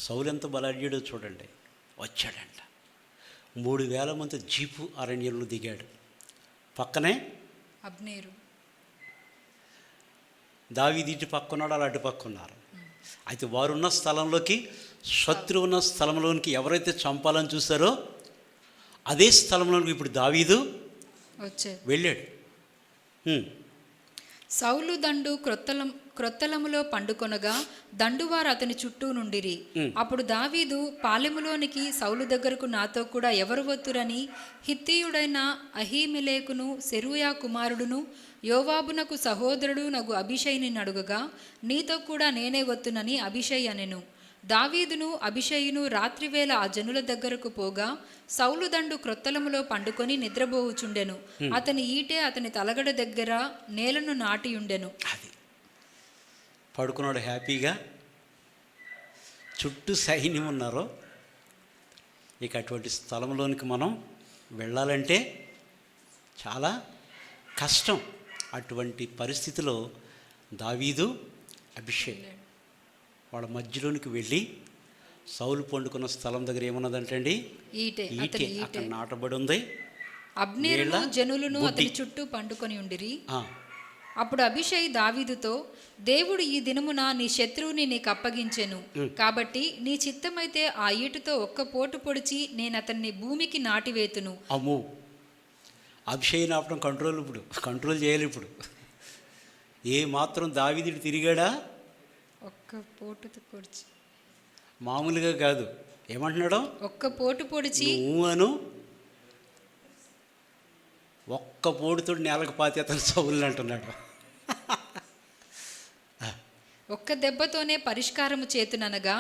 సౌలు ఎంత బలాఢ్యుడో చూడండి. వచ్చాడంట. 3000 మంది జీపు అరణ్యంలో దిగాడు. పక్కనే అబ్నేరు. దావీదు ఇటు పక్కన్నాడు, అలా అటు పక్కన్నారు. అయితే వారున్న స్థలంలోకి, శత్రువు ఉన్న స్థలంలోనికి ఎవరైతే చంపాలని చూస్తారో అదే స్థలంలోకి ఇప్పుడు దావీదు వెళ్ళాడు. సౌలు దండు క్రొత్తలములో పండుకొనగా దండువారు అతని చుట్టూ నుండిరి. అప్పుడు దావీదు పాలెములోనికి సౌలు దగ్గరకు నాతో కూడా ఎవరు వత్తురని హిత్తీయుడైన అహీమెలెకును సెరూయా కుమారుడును యోవాబునకు సహోదరుడు నగు అబీషైని అడుగగా, నీతో కూడా నేనే వత్తునని అబీషై అనెను. దావీదును అభిషేయును రాత్రివేళ ఆ జనుల దగ్గరకు పోగా సౌలు దండు క్రొత్తలములో పండుకొని నిద్రపోవుచుండెను. అతని ఈటె అతని తలగడ దగ్గర నేలను నాటియుండెను. అది పడుకున్నాడు హ్యాపీగా, చుట్టూ సైన్యం ఉన్నారు. ఇక అటువంటి స్థలంలోనికి మనం వెళ్ళాలంటే చాలా కష్టం. అటువంటి పరిస్థితిలో దావీదు అభిషేక్ వాళ్ళ మధ్యలోనికి వెళ్ళి సౌలు పండుకున్న స్థలం దగ్గర ఏమున్నదంటండి, ఈటె అక్కడ నాటబడి ఉంది. అబ్నేరును జనులను అతని చుట్టూ పండుకొని ఉండిరి. అప్పుడు అభిషేక్ దావీదుతో, దేవుడు ఈ దినమున నీ శత్రువుని నీకు అప్పగించెను, కాబట్టి నీ చిత్తమైతే ఆ ఈటుతో ఒక్క పోటు పొడిచి నేను అతన్ని భూమికి నాటివేతును. అమ్మో, అభిషేక్ నాపడం కంట్రోల్ చేయాలి ఇప్పుడు. ఏ మాత్రం దావీదుడు తిరిగాడా? ఒక్క పోటు పొడిచి, మామూలుగా కాదు. ఏమంటున్నాడు? ఒక్క పోటు పొడిచి నువ్వును ఒక్క పోటుతో నేలకు పాతి అతను సౌలుని అంటున్నాడు. ఒక్క దెబ్బతోనే పరిష్కారము చేతుననగా,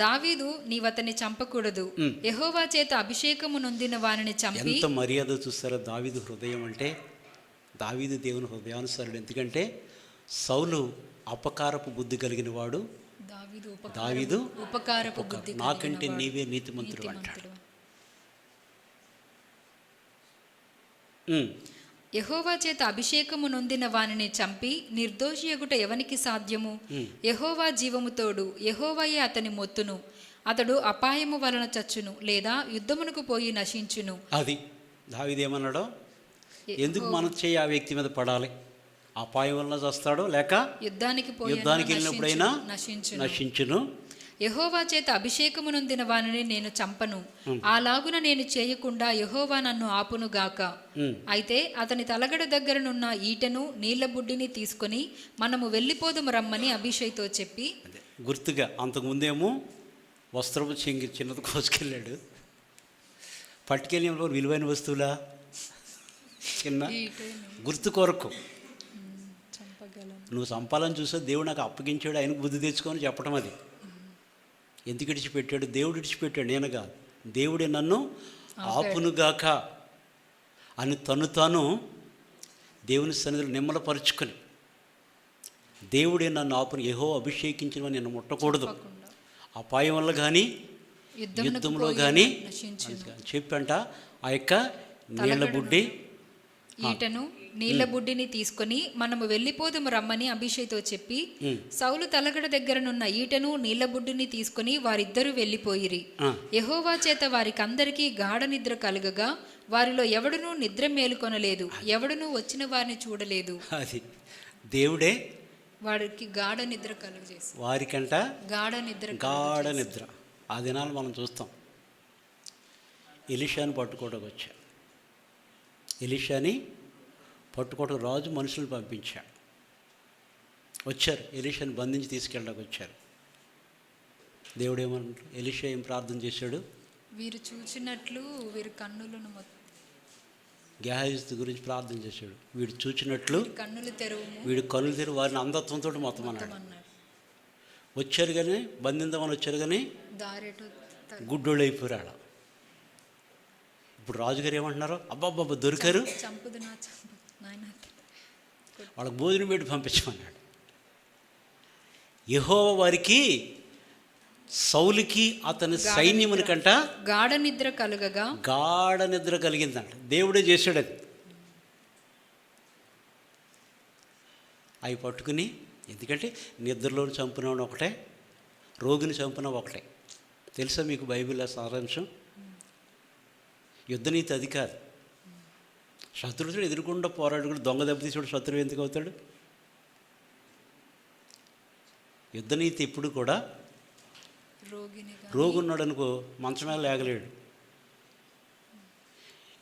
దావీదు నీవతన్ని చంపకూడదు, యెహోవా చేత అభిషేకము నొందిన వారిని చంపి. ఎంత మర్యాద చూస్తారో దావీదు హృదయం అంటే. దావీదు దేవుని హృదయానుసారుడు. ఎందుకంటే సౌలు అపకారపు బుద్ధి కలిగిన వాడు, దావీదు ఉపకారపు బుద్ధి, నాకంటే నీవే నీతిమంతుడు అంటాడు. యెహోవా చేత అభిషేకము నొందిన వానిని చంపి నిర్దోషియగుట ఎవనికి సాధ్యము? యెహోవా జీవము తోడు, యెహోవాయే అతని మొత్తును. అతడు అపాయము వలన చచ్చును, లేదా యుద్ధమునకు పోయి నశించును. అది దావీదు ఏమన్నాడో, ఎందుకు మన చేయి ఆ వ్యక్తి మీద పడాలి? అపాయం వలన చస్తాడో, లేక యుద్ధానికి వెళ్ళినప్పుడైనా నశించును. యెహోవా చేత అభిషేకము నొందిన వానిని నేను చంపను, అలాగున నేను చేయకుండా యెహోవా నన్ను ఆపునుగాక. అయితే అతని తలగడ దగ్గరనున్న ఈటెను నీళ్ల బుడ్డిని తీసుకొని మనము వెళ్ళిపోదుము రమ్మని అభిషేక్తో చెప్పి. గుర్తుగా అంతకుముందేమో వస్త్రపు చెంగి చిన్నది కోసుకెళ్ళాడు. పట్టుకెళ్ళి విలువైన వస్తువులా, చిన్న గుర్తు కొరకు. నువ్వు చంపాలని చూస్తే దేవుడు నాకు అప్పగించాడు, ఆయనకు బుద్ధి తెచ్చుకొని చెప్పడం. అది ఎందుకు విడిచిపెట్టాడు? దేవుడు విడిచిపెట్టాడు, నేను కాదు. దేవుడే నన్ను ఆపునుగాక అని తాను దేవుని సన్నిధిలో నిమ్మలపరుచుకొని, దేవుడే నన్ను ఆపును, యెహోవా అభిషేకించిన నేను ముట్టకూడదు, అపాయం వల్ల కానీ యుద్ధంలో కానీ చెప్పంట. ఆ యొక్క నీళ్ల బుడ్డి ఈటను నీళ్ల బుడ్డిని తీసుకొని మనము వెళ్ళిపోదుము రమ్మని అభిషేక్తో చెప్పి, సౌలు తలగడ దగ్గరనున్న ఈటను నీళ్ల బుడ్డిని తీసుకొని వారిద్దరూ వెళ్ళిపోయిరి. యెహోవా చేత వారికందరికీ గాఢ నిద్ర కలుగగా వారిలో ఎవడునూ నిద్ర మేలుకొనలేదు, ఎవడునూ వచ్చిన వారిని చూడలేదు. అది దేవుడే వారికి గాఢ నిద్ర కలుగజేసి, వారికంట గాఢ నిద్ర. ఆ దినాలు మనం చూస్తాం. ఎలీషాని పట్టుకోవడానికి వచ్చాడు. ఎలీషాని పట్టుకోవడం రాజు మనుషులను పంపించాడు. వచ్చారు, ఎలీషాని బంధించి తీసుకెళ్ళడానికి వచ్చారు. దేవుడు ఏమంటారు? ఎలీషా ఏం ప్రార్థన చేశాడు? వీరు చూచినట్లు వీరి కన్నులను, గేహాజీ గురించి ప్రార్థన చేశాడు. వీడు చూచినట్లు కన్నులు తెరువు, వీడు కన్నులు తెరువు, వారిని అంధత్వంతో మొత్తం అన్నాడు. వచ్చారు కానీ బంధిందామని వచ్చారు కానీ గుడ్డోళ్ళు అయిపోయాడు. ఇప్పుడు రాజుగారు ఏమంటున్నారు? అబ్బాబ్బా దొరికారు, వాళ్ళకి భోజనం పెట్టి పంపించమన్నాడు. యెహోవా వారికి సౌలుకి అతని సైన్యమునికంట గాఢ నిద్ర కలిగిందంట. దేవుడే చేశాడు అది. అవి పట్టుకుని, ఎందుకంటే నిద్రలోని చంపినవాడు ఒకటే, రోగిని చంపిన ఒకటే. తెలుసా మీకు బైబిల్ సారాంశం? యుద్ధనీతి అది కాదు. శత్రువుతో ఎదురుకుండా పోరాడు, దొంగ దెబ్బతీసాడు, శత్రువు ఎందుకు అవుతాడు? యుద్ధనీతి ఎప్పుడు కూడా, రోగి ఉన్నాడు అనుకో, మంచం మీద లేగలేడు,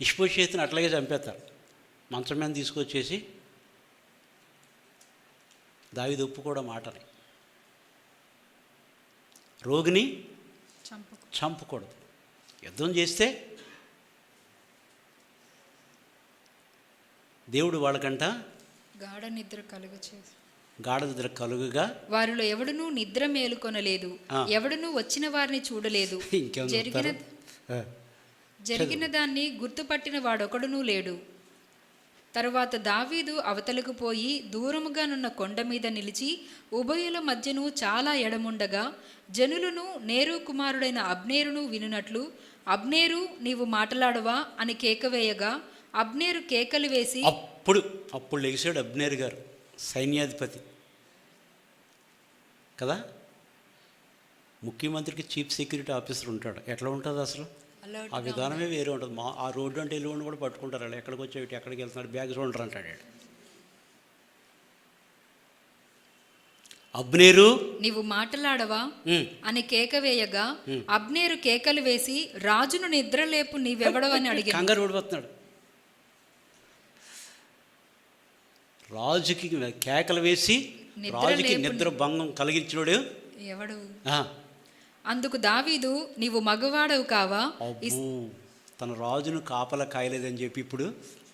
ఇష్పోషేతిని అట్లాగే చంపేస్తారు. మంచం మీద తీసుకొచ్చేసి దావీదు ఒప్పు కూడా మాటని, రోగిని చంపకూడదు. యుద్ధం చేస్తే దేవుడు వాళ్ళకంట గాఢ నిద్ర కలుగచేసి గాఢనిద్ర కలుగుగా వారిలో ఎవడునూ నిద్ర మేలుకొనలేదు, ఆ. ఎవడునూ వచ్చిన వారిని చూడలేదు, ఇంకేం జరిగిన చెప్తారు? జరిగిన దాన్ని గుర్తుపట్టిన వాడొకడునూ లేడు. తరువాత దావీదు అవతలకు పోయి దూరముగానున్న కొండ మీద నిలిచి ఉభయుల మధ్యను చాలా ఎడముండగా జనులను నేరు కుమారుడైన అబ్నేరును వినునట్లు, అబ్నేరు నీవు మాట్లాడవా అని కేకవేయగా అబ్నేరు కేకలు వేసి అప్పుడు లెగిసాడు అబ్నేరు గారు, సైన్యాధిపతి కదా. ముఖ్యమంత్రికి చీఫ్ సెక్యూరిటీ ఆఫీసర్ ఉంటాడు. ఎట్లా ఉంటుంది అసలు? ఆ విధానమే వేరే ఉంటుంది. ఆ రోడ్డు అంటే వెళ్ళి కూడా పట్టుకుంటారు. వాళ్ళు ఎక్కడికి వచ్చేవి, ఎక్కడికి వెళ్తున్నాడు, బ్యాగ్ చూడరు అంటాడు. అబ్నేరు నీవు మాట్లాడవా అని కేకవేయగా అబ్నేరు కేకలు వేసి రాజును నిద్రలేపు నీవెవడవని అడిగాడు. కంగారు పడిపోతున్నాడు. రాజుకి కేకలు వేసి రాజుకి నిద్ర భంగం కలిగించినోడు ఎవడు? ఆ. అందుకు దావీదు నీవు మగవాడవు కావా? అబ్బో, తన రాజును కాపలా కాయలేదని చెప్పి ఇప్పుడు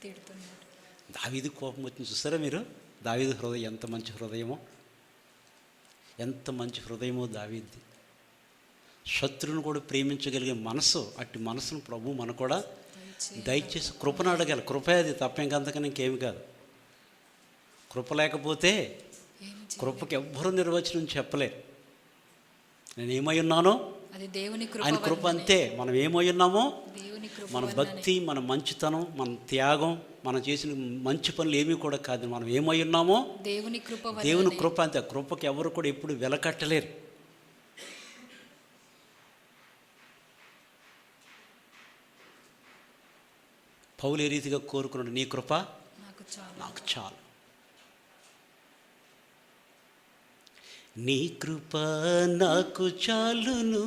తిడుతున్నాడు. దావీదు కోపం వచ్చింది. చూసారా మీరు? దావీదు హృదయం ఎంత మంచి హృదయమో, ఎంత మంచి హృదయమో దావీది. శత్రువును కూడా ప్రేమించగలిగే మనసు, అట్టి మనసును ప్రభు మనకు కూడా దయచేసి కృపను అడగాలి. కృపే అది, తప్ప ఇంకేమి కాదు. కృప లేకపోతే కృపకి ఎవ్వరూ నిర్వచనం చెప్పలేరు. నేను ఏమై ఉన్నానో అది దేవుని ఆయన కృప అంతే. మనం ఏమై ఉన్నామో, దేవుని కృప, మన భక్తి, మన మంచితనం, మన త్యాగం, మనం చేసిన మంచి పనులు ఏమీ కూడా కాదు. మనం ఏమై ఉన్నామో దేవుని కృప, దేవుని కృప అంతే. కృపకి ఎవరు కూడా ఎప్పుడు వెలకట్టలేరు. పౌలు ఏ రీతిగా కోరుకున్నాడు, నీ కృప నాకు చాలు. నీ కృప నాకు చాలును.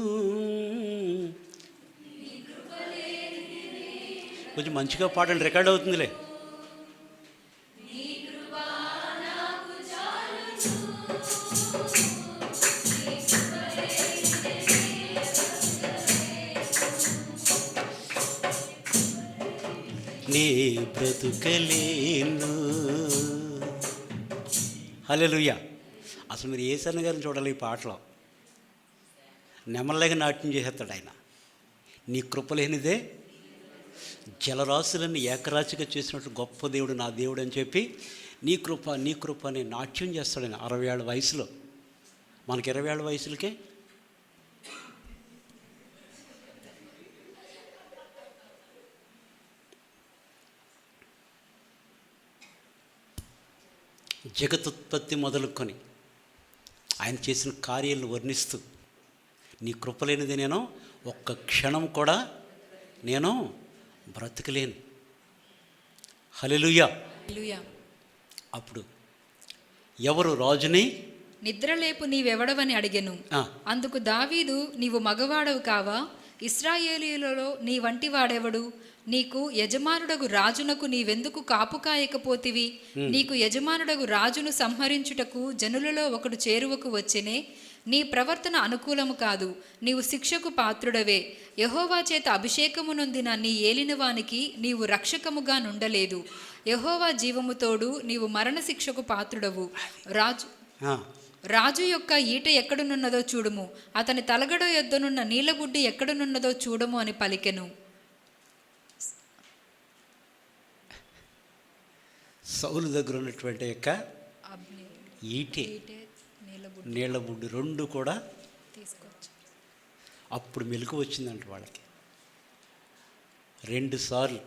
కొంచెం మంచిగా పాడండి, రికార్డ్ అవుతుందిలే. నీ బ్రతుకలేను. హల్లెలూయా. అసలు మీరు యేసన్న గారిని చూడాలి ఈ పాటలో. నెమల్లాగా నాట్యం చేసేస్తాడు ఆయన. నీ కృప లేనిదే జలరాశులన్నీ ఏకరాశిగా చేసినట్టు గొప్ప దేవుడు నా దేవుడు అని చెప్పి నీ కృప నీ కృప అని నాట్యం చేస్తాడు ఆయన 60 ఏళ్ళ వయసులో. మనకి 20 ఏళ్ళ వయసులకే జగతుత్పత్తి మొదలుకొని ఆయన చేసిన కార్యాలను వర్ణిస్తూ నీ కృపలేనిది నేను ఒక్క క్షణం కూడా నేను బ్రతకలేను. హల్లెలూయా. అప్పుడు ఎవరు రాజుని నిద్రలేపు నీవెవడవని అడిగెను. అందుకు దావీదు నీవు మగవాడవు కావా? ఇశ్రాయేలీయులలో నీ వంటి వాడెవడు? నీకు యజమానుడగు రాజునకు నీవెందుకు కాపు కాయకపోతివి? నీకు యజమానుడగు రాజును సంహరించుటకు జనులలో ఒకడు చేరువకు వచ్చెనే. నీ ప్రవర్తన అనుకూలము కాదు, నీవు శిక్షకు పాత్రుడవే. యెహోవా చేత అభిషేకము నొందిన నీ ఏలినవానికి నీవు రక్షకముగా నుండలేదు. యెహోవా జీవముతోడు నీవు మరణశిక్షకు పాత్రుడవు. రాజు యొక్క ఈట ఎక్కడునున్నదో చూడుము, అతని తలగడ యొద్దనున్న నీలబుడ్డి ఎక్కడునున్నదో చూడము అని పలికెను. సౌలు దగ్గర ఉన్నటువంటి యొక్క ఈటే నీళ్ళబుడ్డి 2 కూడా తీసుకొచ్చి అప్పుడు మెలకు వచ్చిందంట వాళ్ళకి 2 సార్లు.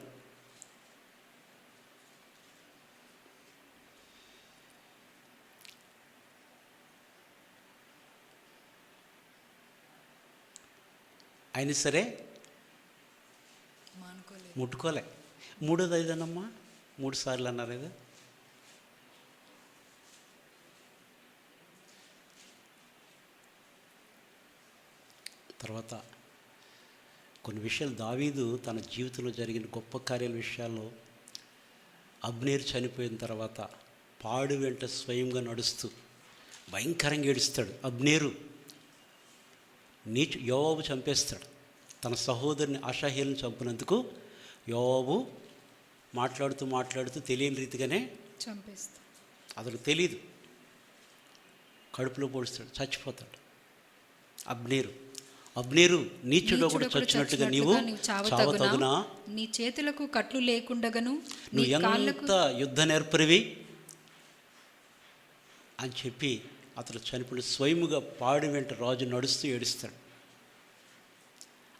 అయినా సరే ముట్టుకోలే. 3వ ఐదనమ్మా 3 సార్లు అన్నారు కదా. తర్వాత కొన్ని విషయాలు దావీదు తన జీవితంలో జరిగిన గొప్ప కార్యాల విషయాల్లో అబ్నేరు చనిపోయిన తర్వాత పాడు వెంట స్వయంగా నడుస్తూ భయంకరంగా ఏడుస్తాడు. అబ్నేరు యోవాబు చంపేస్తాడు. తన సహోదరుని అషాహేలుని చంపినందుకు యోవాబు మాట్లాడుతూ తెలియని రీతిగానే చంపేస్తాడు. అతనికి తెలీదు. కడుపులో పొడుస్తాడు, చచ్చిపోతాడు. అబ్నేరు నీచుడు ఒకడు చచ్చినట్టుగా నీవు చావతగునా? నీ చేతులకు కట్లు లేకుండగను నువ్వు ఎంత యుద్ధ నేర్పరివి అని చెప్పి అతడు చనిపోయి స్వయముగా పాడి వెంట రాజు నడుస్తూ ఏడుస్తాడు.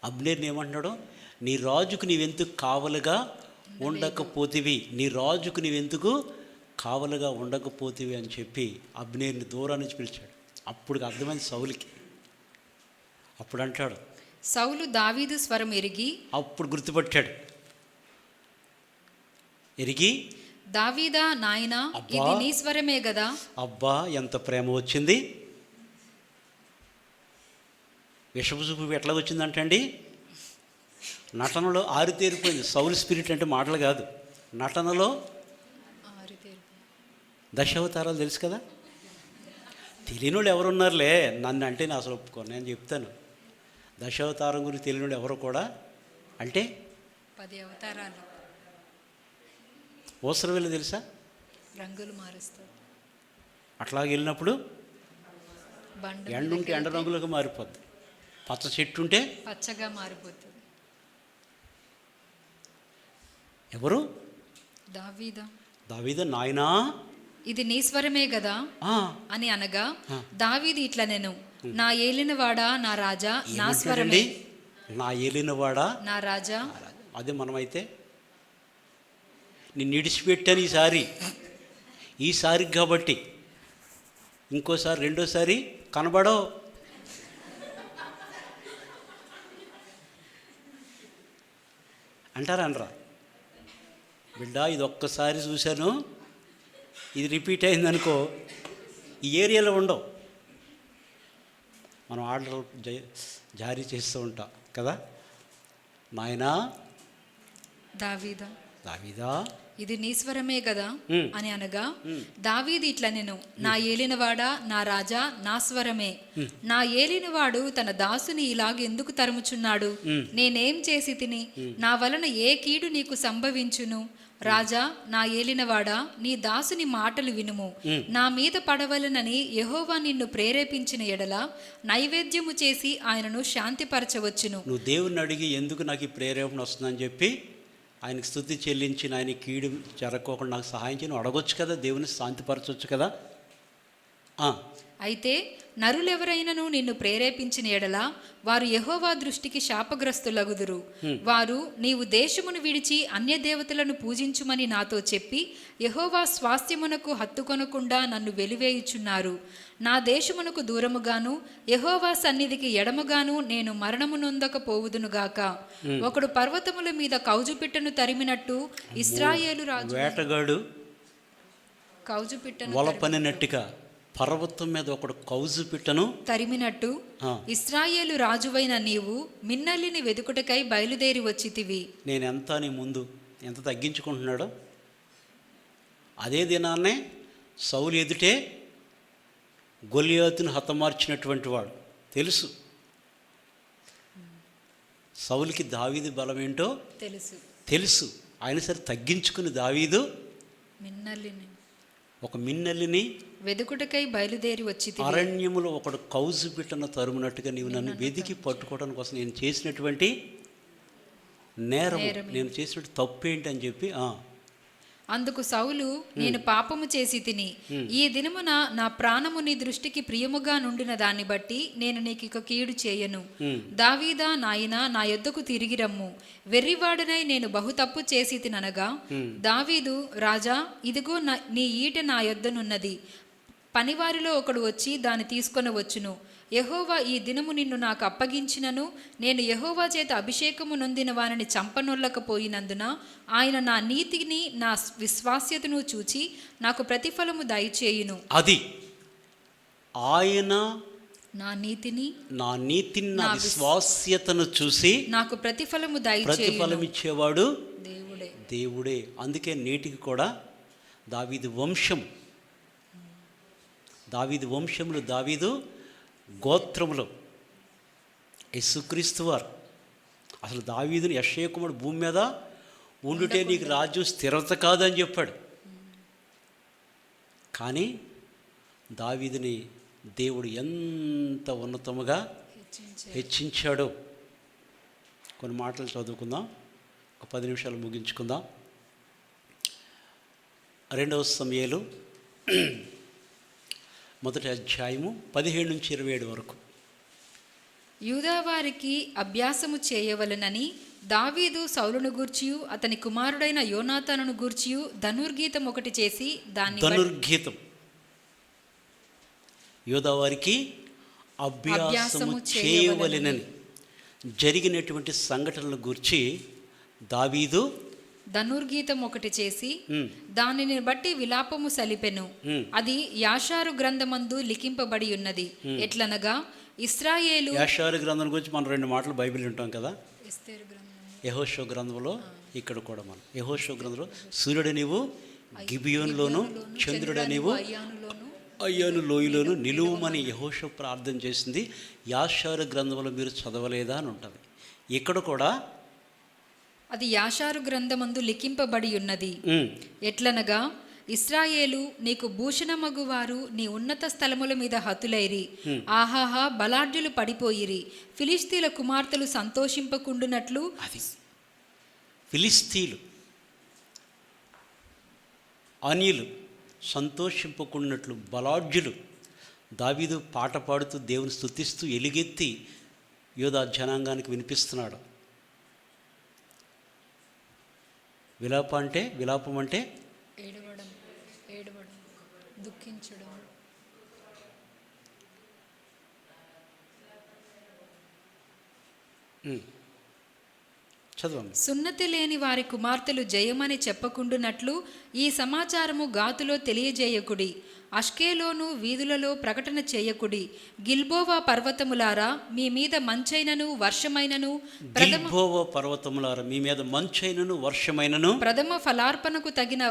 అబ్నేర్ని ఏమంటున్నాడు? నీ రాజుకు నీవెందుకు కావలుగా ఉండకపోతివి, నీ రాజుకు నీవెందుకు కావలుగా ఉండకపోతివి అని చెప్పి అబ్నేర్ని దూరం నుంచి పిలిచాడు. అప్పుడు అర్థమైంది సౌలుకి. అప్పుడు అంటాడు, సౌలు దావీదు స్వరం ఎరిగి, అప్పుడు గుర్తుపట్టాడు. ఎరిగి, దావీదా నాయనా, ఇది నీ స్వరమే గదా. అబ్బా ఎంత ప్రేమ వచ్చింది! విషపు చూపు ఎట్లా వచ్చిందంటండి, నటనలో ఆరితేరిపోయింది. సౌలు స్పిరిట్ అంటే మాటలు కాదు, నటనలో దశావతారాలు తెలుసు కదా. తెలియని వాళ్ళు ఎవరున్నారులే, నన్ను అంటే నేను అసలు ఒప్పుకోను. నేను చెప్తాను, దశావతారం గురించి తెలియని ఎవరు కూడా అంటే 10 అవతారాలు. ఓసరం వెళ్ళి తెలుసా, రంగులు మారుస్తారు. అట్లాగే వెళ్ళినప్పుడు ఎండ ఉంటే ఎండ రంగులకు మారిపోద్ది, పచ్చ చెట్టు ఉంటే పచ్చగా మారిపోతుంది. ఎవరు? దావీదు నాయనా, ఇది నీ స్వరమే గదా అని అనగా, దావీదు ఇట్లా నేను, నా ఏలినవాడా నా రాజా, నా స్వరమే. నా ఏలినవాడా నా రాజా. అదే మనమైతే నిన్ను ఇడిచిపెట్టాను ఈసారి కాబట్టి, ఇంకోసారి రెండోసారి కనబడవు. అంటారా అనరా? బిడ్డ, ఇది ఒక్కసారి చూశాను, ఇది రిపీట్ అయిందనుకో ఈ ఏరియాలో ఉండవు. మనం ఆర్డర్ జారీ చేస్తూ ఉంటాం కదా. నాయనా దావీదా, ఇది నీ స్వరమే గదా అని అనగా, దావీదు ఇట్లా నేను, నా ఏలినవాడా నా రాజా, నా స్వరమే. నా ఏలినవాడు తన దాసుని ఇలాగ ఎందుకు తరుముచున్నాడు? నేనేం చేసి తిని? నా వలన ఏ కీడు నీకు సంభవించును? రాజా, నా ఏలినవాడా, నీ దాసుని మాటలు వినుము. నా మీద పడవలనని యెహోవా నిన్ను ప్రేరేపించిన ఎడల నైవేద్యము చేసి ఆయనను శాంతిపరచవచ్చును. నువ్వు దేవుని అడిగి ఎందుకు నాకు ఈ ప్రేరేపణ వస్తుందని చెప్పి ఆయనకు స్తుతి చెల్లించి, ఆయన కీడు జరగకోకుండా నాకు సహాయం చేయను అడగొచ్చు కదా, దేవుని శాంతిపరచవచ్చు కదా. అయితే నరులెవరైనను నిన్ను ప్రేరేపించిన ఎడల వారు యెహోవా దృష్టికి శాపగ్రస్తులగుదురు. వారు నీవు దేశమును విడిచి అన్య దేవతలను పూజించుమని నాతో చెప్పి యెహోవా స్వాస్థ్యమునకు హత్తుకొనకుండా నన్ను వెలివేయుచున్నారు. నా దేశమునకు దూరముగాను యెహోవా సన్నిధికి ఎడముగాను నేను మరణము నొందకపోవుదునుగాక. ఒకడు పర్వతముల మీద కౌజుపిట్టను తరిమినట్టు ఇశ్రాయేలు రాజు వేటగాడు కౌజుపిట్టను వలపనినట్టుగా పర్వతం మీద ఒకడు కౌజు పిట్టను తరిమినట్టు ఇశ్రాయేలు రాజువైన నీవు మిన్నల్లిని వెదుకుటకై బయలుదేరి వచ్చితివి. నేనెంత నీ ముందు ఎంత తగ్గించుకుంటున్నాడో, అదే దినాన్నే సౌలు ఎదుటే గొలియాతును హతమార్చినటువంటి వాడు తెలుసు. సౌలుకి దావీదు బలం ఏంటో తెలుసు. ఆయన సరే తగ్గించుకుని దావీదు ఒక మిన్నల్లిని వెదుకుటకై బయలుదేరి వచ్చి, అరణ్యములో ఒకడు కౌజు పిట్టను తరుమునట్టుగా నీవు నన్ను వెదికి పట్టుకోవడానికి కోసం నేను చేసినటువంటి నేరం, నేను చేసినట్టు తప్పేంటి అని చెప్పి. అందుకు సౌలు, నేను పాపము చేసి తిని ఈ దినమున నా ప్రాణము నీ దృష్టికి ప్రియముగా నుండిన దాన్ని బట్టి నేను నీకు ఇక కీడు చేయను. దావీదా నాయనా, నా యొద్దకు తిరిగి రమ్ము. వెర్రివాడనై నేను బహు తప్పు చేసి తిననగా, దావీదు, రాజా, ఇదిగో నీ ఈట నా యొద్దనున్నది. పనివారిలో ఒకడు వచ్చి దాన్ని తీసుకొనవచ్చును. యెహోవా ఈ దినము నిన్ను నాకు అప్పగించినను నేను యెహోవా చేత అభిషేకము నొందిన వారిని చంపనొల్లకపోయినందున ఆయన నా నీతిని నా విశ్వాస్యతను చూచి నాకు ప్రతిఫలము దయచేయును. అది ఆయన నా నీతిని నా విశ్వాస్యతను చూసి నాకు ప్రతిఫలము ప్రతిఫలం ఇచ్చేవాడు దేవుడే. అందుకే నేటికి కూడా దావీదు వంశములు దావీదు గోత్రములు యేసుక్రీస్తు వారు. అసలు దావీదుని యెషయా కుమారుడు భూమి మీద ఉండుటే నీకు రాజ్యం స్థిరత కాదని చెప్పాడు. కానీ దావీదుని దేవుడు ఎంత ఉన్నతముగా హెచ్చించాడో. కొన్ని మాటలు చదువుకుందాం, ఒక 10 నిమిషాలు ముగించుకుందాం. 2వ సమూయేలు 1వ అధ్యాయము 17 నుంచి 27 వరకు. యూదావారికి అభ్యాసము చేయవలెనని దావీదు సౌలును గూర్చియు అతని కుమారుడైన యోనాతానును గూర్చియు ధనుర్గీతం ఒకటి చేసి ధనుర్గీతం యూదావారికి అభ్యాసము చేయవలెనని జరిగినటువంటి సంఘటనల గూర్చి దావీదు ధనుర్గీతం ఒకటి చేసి దానిని బట్టి విలాపము సలిపెను. అది యాషారు గ్రంథమందు లిఖింపబడి ఉన్నది. ఎట్లనగా ఇశ్రాయేలు, యాషారు గ్రంథం గురించి మనం 2 మాటలు బైబిల్ వింటాం కదా. యెహోషువ గ్రంథంలో, ఇక్కడ కూడా మనం యెహోషువ గ్రంథంలో సూర్యుడు నీవు గిబియోనులోను, చంద్రుడు నీవు అయ్యాను లోయలోను నిలువమని యెహోషువ ప్రార్థన చేసింది. యాషారు గ్రంథంలో మీరు చదవలేదా అని ఉంటుంది. ఇక్కడ కూడా అది యాషారు గ్రంథమందు లిఖింపబడి ఉన్నది. ఎట్లనగా ఇశ్రాయేలు నీకు భూషణమగువారు నీ ఉన్నత స్థలముల మీద హతులైరి. ఆహాహా, బలాఢ్యులు పడిపోయిరి. ఫిలిష్తీల కుమార్తెలు సంతోషింపకుండునట్లు, అది ఫిలిస్తీలు అన్యులు సంతోషింపకున్నట్లు బలాఢ్యులు. దావీదు పాట పాడుతూ దేవుని స్తుతిస్తూ ఎలుగెత్తి యోధా జనాంగానికి వినిపిస్తున్నాడు. విలాపం అంటే ఏడవడం, దుఃఖించడం. చదవండి. సున్నతి లేని వారి కుమార్తెలు జయమని చెప్పకుండునట్లు ఈ సమాచారము గాతులో తెలియజేయకుడి. అష్కేలోను వీధులలో ప్రకటన చేయకుడి. గిల్బోవా పర్వతములారా మీ మీద మంచైనను వర్షమైనను, గిల్బోవా పర్వతములారా మీ మీద మంచైనను వర్షమైనను, ప్రథమ ఫలార్పణకు తగిన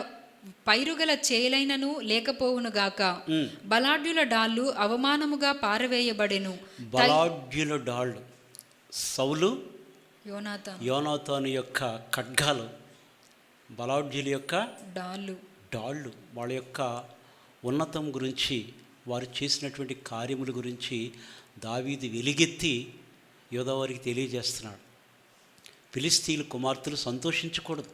పైరుగల చేలైనను లేకపోవునుగాక. బలాఢ్యుల డాళ్ళు అవమానముగా పారవేయబడెను. బలాఢ్యుల డాళ్ళు సౌలు యోనాతాను యొక్క ఖడ్గాలు, బలాఢ్యుల యొక్క డాళ్ళు, వాళ్ళ యొక్క ఉన్నతం గురించి, వారు చేసినటువంటి కార్యముల గురించి దావీదు వెలిగెత్తి యోదావారికి తెలియజేస్తున్నాడు. ఫిలిస్తీన్ల కుమార్తెలు సంతోషించకూడదు,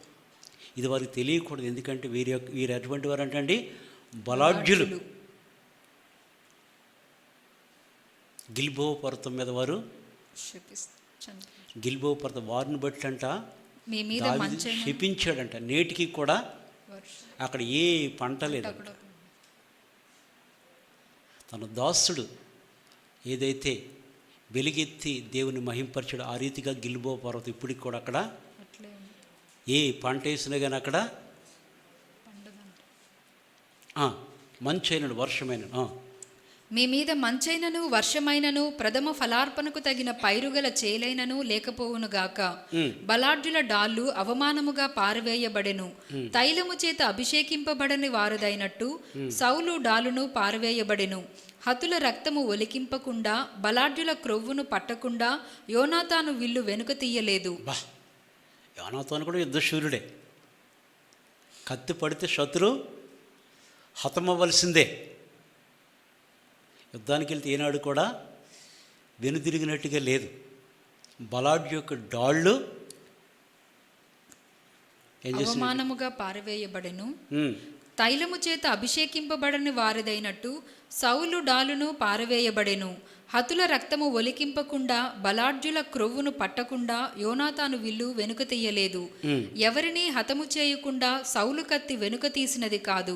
ఇది వారికి తెలియకూడదు. ఎందుకంటే వీరు ఎటువంటి వారు అంటే బలాఢ్యులు. గిల్బో పర్వతం మీద వారు, గిల్బో పర్వతం వారిని బట్టి అంట శపించాడంట. నేటికి కూడా అక్కడ ఏ పంట లేదు. తన దాసుడు ఏదైతే వెలిగెత్తి దేవుని మహింపరచాడు, ఆ రీతిగా గిల్బో పర్వతం ఇప్పటికి కూడా అక్కడ ఏ పంట వేసినా కానీ అక్కడ మంచైనను వర్షమైనను, మీ మీద మంచైనను వర్షమైనను ప్రథమ ఫలార్పణకు తగిన పైరుగల చేలైనను లేకపోవునుగాక. బలాఢ్యుల డాళ్ళు అవమానముగా పారవేయబడెను. తైలము చేత అభిషేకింపబడని వారుదైనట్టు సౌలు డాలును పారవేయబడెను. హతుల రక్తము ఒలికింపకుండా, బలాఢ్యుల క్రొవ్వును పట్టకుండా యోనాతాను విల్లు వెనుక తీయలేదు. యోనాతాను కూడా యుద్ధశూరుడే. కత్తి పడితే శత్రు హతమవ్వలసిందే. యుద్ధానికి వెళ్తే ఏనాడు కూడా వెనుదిరిగినట్టుగా లేదు. బలాఢ్యు యొక్క డాళ్ళు అవమానముగా పారవేయబడెను. తైలము చేత అభిషేకింపబడని వారిదైనట్టు సౌలు డాలును పారవేయబడెను. హతుల రక్తము ఒలికింపకుండా, బలాఢ్యుల క్రొవ్వును పట్టకుండా యోనాతాను విల్లు వెనుక తీయలేదు. ఎవరిని హతము చేయకుండా సౌలు కత్తి వెనుక తీసినది కాదు.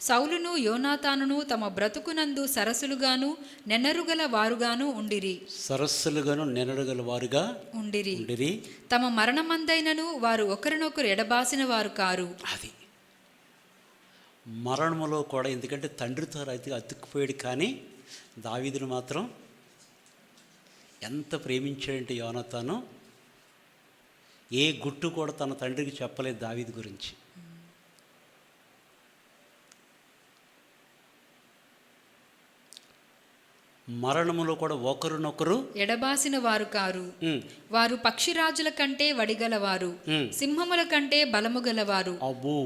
సౌలును యోనాతానును తమ బ్రతుకునందు సరస్సులుగాను నెనరుగల వారుగాను ఉండిరి. సరస్సులుగాను నెనరుగల వారుగా ఉండిరి. తమ మరణమందైనను వారు ఒకరినొకరు ఎడబాసిన వారు కారు. అది మరణములో కూడా, ఎందుకంటే తండ్రితో రైతుగా అతుక్కుపోయాడు, కానీ దావీదును మాత్రం ఎంత ప్రేమించాడంటే యోనాతాను ఏ గుట్టు కూడా తన తండ్రికి చెప్పలేదు దావీదు గురించి. మరణములో కూడా ఒకరినొకరు ఎడబాసిన వారు కారు. వారు పక్షిరాజుల కంటే వడిగలవారు, సింహముల కంటే బలము గలవారు. అబ్బో,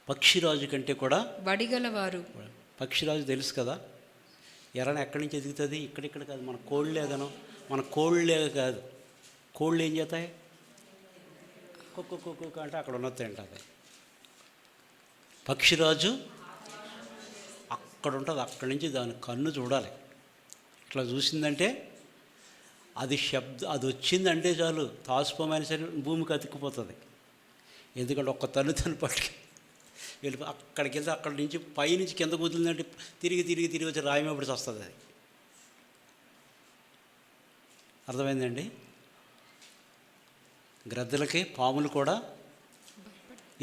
పక్షిరాజు కంటే కూడా వడిగలవారు. పక్షిరాజు తెలుసు కదా, ఎర్రన ఎక్కడి నుంచి ఎదుగుతుంది? ఇక్కడిక్కడ కాదు, మన కోళ్ళేగను, మన కోళ్ళేగ కాదు. కోళ్ళు ఏం చేస్తాయి? కుక్కు కుక్కు అంటే అక్కడ ఉన్నది తింటుంది. పక్షిరాజు అక్కడ ఉంటుంది, అక్కడి నుంచి దాని కన్ను చూడాలి. ఇట్లా చూసిందంటే అది అది వచ్చిందంటే చాలు, తాసుపమైన సరే భూమికి అతుక్కుపోతుంది. ఎందుకంటే ఒక్క తను పట్టుకు వెళ్ళి అక్కడికి వెళ్తే అక్కడి నుంచి పైనుంచి కింద కుదిరిందంటే తిరిగి వచ్చి రాయమేపడిచి వస్తుంది. అది అర్థమైందండి? గ్రద్దలకి, పాములు కూడా